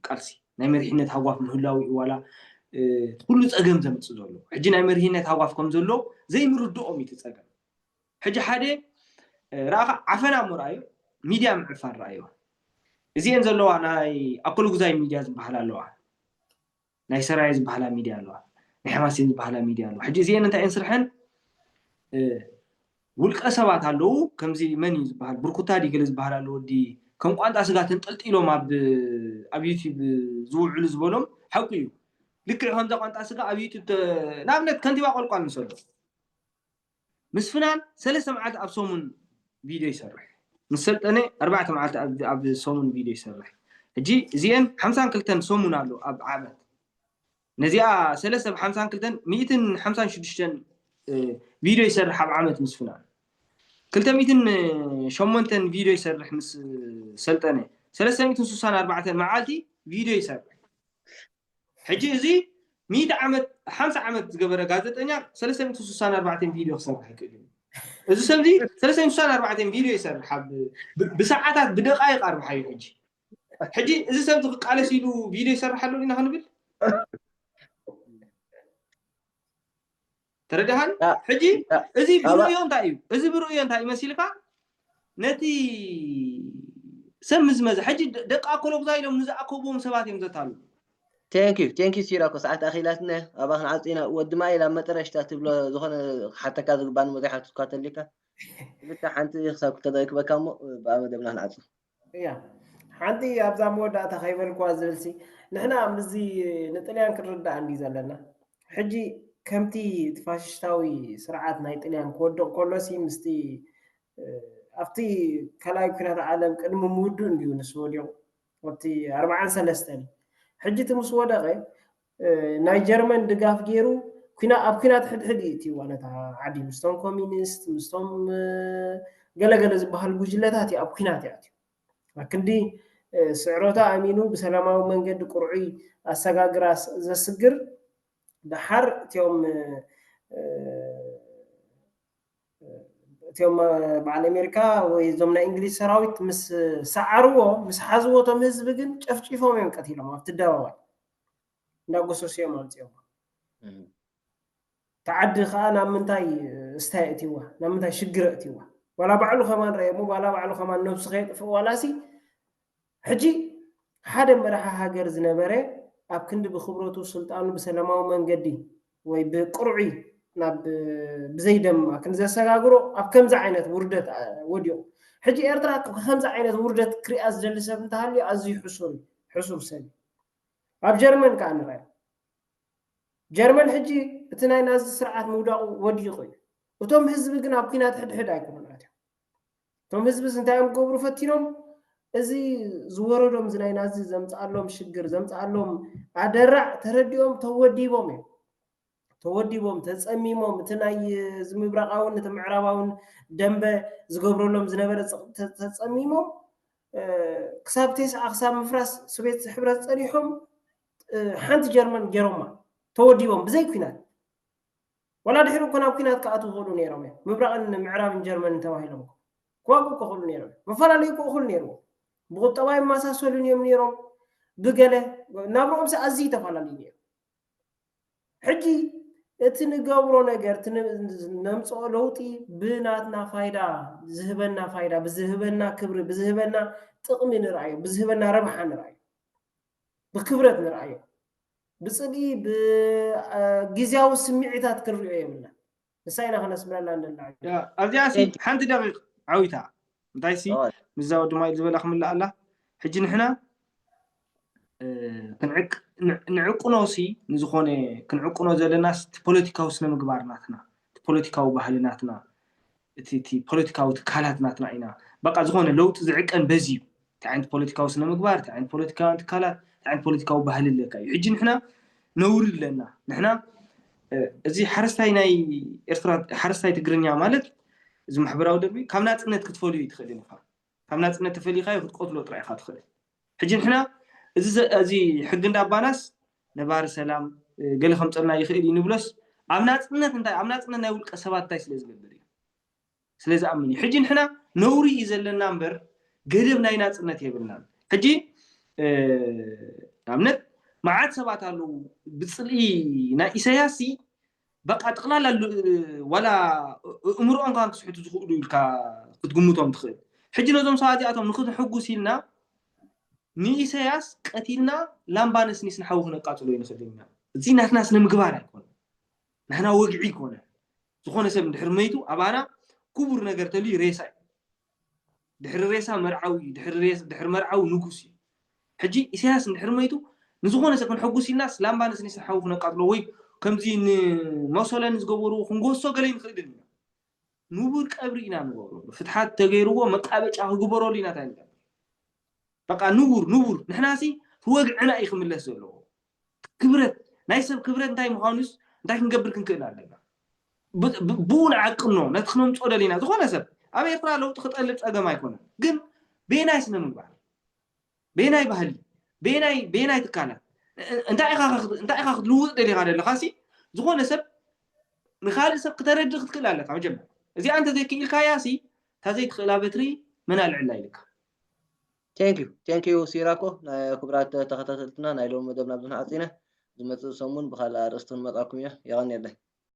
ቃልሲ ናይ መሪሕነት ሃዋፍ ምህላዊ ዋላ ኩሉ ፀገም ዘምፅእ ዘሎ ሕጂ ናይ መሪሕነት ሃዋፍ ከም ዘሎ ዘይምርድኦም እዩ ፀገም ሕጂ ሓደ ረኣኻ ዓፈና ምርኣዩ ሚድያ ምዕፋን ረኣዩ እዚአን ዘለዋ ናይ ኣኮል ጉዛይ ሚድያ ዝበሃል ኣለዋ ናይ ሰራይ ዝበሃላ ሚድያ ኣለዋ ናይ ሓማሴን ዝበሃላ ሚድያ ኣለዋ ሕጂ እዚአን እንታይ እንስርሐን ውልቀ ሰባት ኣለዉ ከምዚ መን እዩ ዝበሃል ብርኩታ ዲገለ ዝበሃል ኣሎ ወዲ ከም ቋንጣ ስጋ ተንጠልጢሎም ኣብ ዩቲዩብ ዝውዕሉ ዝበሎም ሓቂ እዩ ልክዕ ከምዛ ቋንጣ ስጋ ኣብ ዩቲዩብ ንኣብነት ከንቲባ ቆልቋል ንሰሎ ምስ ፍናን 3 መዓልቲ ኣብ ሰሙን ቪድዮ ይሰርሕ ምስ ሰልጠነ 4 መዓልቲ ኣብ ሰሙን ቪድዮ ይሰርሕ ሕጂ እዚአን 52 ሰሙን ኣሎ ኣብ ዓመት ነዚኣ 352 156 ቪድዮ ይሰርሕ ኣብ ዓመት ምስ ፍናን 208 ቪድዮ ይሰርሕ ምስ ሰልጠነ 364 መዓልቲ ቪድዮ ይሰርሕ ሕጂ እዚ 100 ዓመት 50 ዓመት ዝገበረ ጋዜጠኛ 364 ቪድዮ ክሰርሕ ይክእል እዚ ሰብዚ 364 ቪድዮ ይሰርሕ ብሰዓታት ብደቃይቅ ኣርባሓዩ ሕጂ እዚ ሰብ ክቃለስ ኢሉ ቪድዮ ይሰርሕ ኣሎ ኢና ክንብል ተረዳሃን ሕጂ እዚ ብሩእዮ እንታይ እዩ እዚ ብሩእዮ እንታይ ይመስልካ ነቲ ሰብ ምዝመዘ ሕጂ ደቂ ኣኮሎ ጉዛይ ኢሎም ንዝኣከብዎም ሰባት እዮም ዘታሉ
ቴንክ ዩ ሲራኮ ሰዓት ኣኺላትነ ኣባኽን ዓፂና ወድማ ኢላ መጠረሽታ ትብሎ ዝኾነ ሓተካ ዝግባን መዘሓት ትካተሊካ ብታ ሓንቲ ክሳብ ክተደክበካ እሞ ብኣመደብና ንዓፅ
እያ ሓንቲ ኣብዛ መወዳእታ ከይበልኳ ዝብልሲ ንሕና ምዚ ንጥልያን ክንርዳእ እንዲ ዘለና ሕጂ ከምቲ ፋሽስታዊ ስርዓት ናይ ጥልያን ክወድቕ ከሎሲ ምስቲ ኣብቲ ከላይ ኩናት ዓለም ቅድሚ ምውድእ እንድዩ ንስ ወዲቑ ኣብቲ 43 ሕጂ እቲ ምስ ወደቐ ናይ ጀርመን ድጋፍ ገይሩ ኣብ ኩናት ሕድሕድ እዩ እትይዋ ነታ ዓዲ ምስቶም ኮሚኒስት ምስቶም ገለገለ ዝበሃል ጉጅለታት እዩ ኣብ ኩናት እያ እትዩ ክንዲ ስዕሮታ ኣሚኑ ብሰላማዊ መንገዲ ቁርዑይ ኣሰጋግራ ዘስግር ድሓር እትዮም በዓል ኣሜሪካ ወይ እዞም ናይ እንግሊዝ ሰራዊት ምስ ሰዓርዎ ምስ ሓዝዎ እቶም ህዝቢ ግን ጨፍጪፎም እዮም ቀቲሎም ኣብቲ ደባባይ እንዳጎሰስዮም ኣምፅኦም ተዓዲ ከዓ ናብ ምንታይ እስታይ እትይዋ ናብ ምንታይ ሽግረ እትይዋ ዋላ ባዕሉ ከማን ረአሞ ዋላ ባዕሉ ከማን ነብሱ ከየጥፍእ ዋላሲ ሕጂ ሓደ መራሒ ሃገር ዝነበረ ኣብ ክንዲ ብክብረቱ ስልጣኑ ብሰላማዊ መንገዲ ወይ ብቁርዒ ናብ ብዘይደም ክንዘሰጋግሮ ኣብ ከምዚ ዓይነት ውርደት ወዲቑ ሕጂ ኤርትራ ከምዚ ዓይነት ውርደት ክሪኣ ዝደሊ ሰብ እንተሃልዩ ኣዝዩ ሕሱር ሰብ ኣብ ጀርመን ከዓ ንርአዮ ጀርመን ሕጂ እቲ ናይ ናዚ ስርዓት ምውዳቑ ወዲቑ እዩ እቶም ህዝቢ ግን ኣብ ኩናት ሕድሕድ ኣይኮኑን ኣትዮም እቶም ህዝቢ እንታይ እዮም ገብሩ ፈቲኖም እዚ ዝወረዶም እዚ ናይ ናዚ ዘምፅኣሎም ሽግር ዘምፅኣሎም ኣደራዕ ተረዲኦም ተወዲቦም ተፀሚሞም እቲ ናይ ዝምብራቃውን እቲ ምዕራባውን ደንበ ዝገብረሎም ዝነበረ ተፀሚሞም ክሳብ 9 ክሳብ ምፍራስ ሶቪየት ሕብረት ፀኒሖም ሓንቲ ጀርመን ገይሮማ ተወዲቦም ብዘይ ኩናት ወላ ድሕሪ እኮ ናብ ኩናት ከኣትው ክእሉ ነይሮም እዮም ምብራቅን ምዕራብን ጀርመን ተባሂሎም ክዋግኡ ክእሉ ነይሮም መፈላለዩ ክእሉ ነይርዎ ብቁጠባ ይመሳሰሉን እዮም ነይሮም ብገለ ናብሮኦም ኣዝዩ ተፈላለዩ ነይሩ ሕጂ እቲ ንገብሮ ነገር እቲ ነምፅኦ ለውጢ ብናትና ፋይዳ ዝህበና ፋይዳ ብዝህበና ክብሪ ብዝህበና ጥቕሚ ንርአዮ ብዝህበና ረብሓ ንርአዮ ብክብረት ንርአዮ ብፅድቂ ብጊዜያዊ ስምዒታት ክንሪኦ የብልና ንሳይ ኢና ክነስምረላ ንደላ
ኣብዚኣ ሲ ሓንቲ ደቂቕ ዓዊታ እንታይ ሲ ምዛው ድማ ዝበላ ክምላእ ኣላ ሕጂ ንሕና ንዕቁኖሲ ንዝኾነ ክንዕቁኖ ዘለና ፖለቲካዊ ስነ ምግባር ናትና ፖለቲካዊ ባህሊ ናትና እቲ ፖለቲካዊ ትካላት ናትና ኢና በቃ ዝኾነ ለውጢ ዝዕቀን በዝዩ እንታይ ዓይነት ፖለቲካዊ ስነ ምግባር እንታይ ዓይነት ፖለቲካዊ ትካላት እንታይ ዓይነት ፖለቲካዊ ባህሊ ኣለካ እዩ ሕጂ ንሕና نور لنا نحنا زي حرستاي ناي إرترا حرستاي تجرنيا مالت زي محبراو دربي كم ناس إنت كتفولي يدخلين فا كم ناس إنت تفولي خايف تقتلوا طريق خاطخل حجي نحنا زي حقنا باناس نبار سلام قال خمسنا يخيل ينبلس عمنات إنت نقول كسبات تايس لازم بري سلازم أمني حجي نحنا نوري إذا لنا نمبر قريب ناينات إنت يبلنا حجي عمنت ما عاد سبات له بتصلي نا إسياسي بقى تقلال ولا أمور أنقان تصحيح تقولوا كتقوموا تخيل حجي نزوم ساعاتي أتوم نخذ حقو سيلنا ني إسياس قتيلنا لامبانس نيس نحاول نقاتلوا ينخدمنا زين ناس نمقبار يكون نحنا وقعي كونه زخون سب دحر ميتو أبانا كبر نقرت لي ريسا دحر ريسا مرعوي دحر مرعو نقوسي حجي إسياس دحر ميتو نزخون سكن حقوسي الناس لامبانس نيس نحاول نقاتلوا وي كم زين مصلا نزقبروا خنقوسو قليل خدمنا نور قبرينا نقولوا فتحات تغيروا مقابچ اغبروا لينا تاني بقى نور نحناسي وقعنا اي خملس زلو كبرت نايسب كبرت انتي مخانوس انتي كنقبر كنكل علينا بون عقلنا نتخنم صودا لينا زخونه سب ابي يطلع لو تخطلب صقم ايكون ግን بيناي سنه مغبار بيناي بهلي بيناي تكالا انت اخا لوط دلي غادي لخاسي زخونه سب نخالي سب كترد تخل عليك عجب زي انت زي كيلكا ياسي تزيد خلابتري من العلا لك
ثانك يو سيراكو كبرات تخططتنا نايلو مدبنا بزنا عطينا زمت سمون بخال ارستون مطاكم يغني الله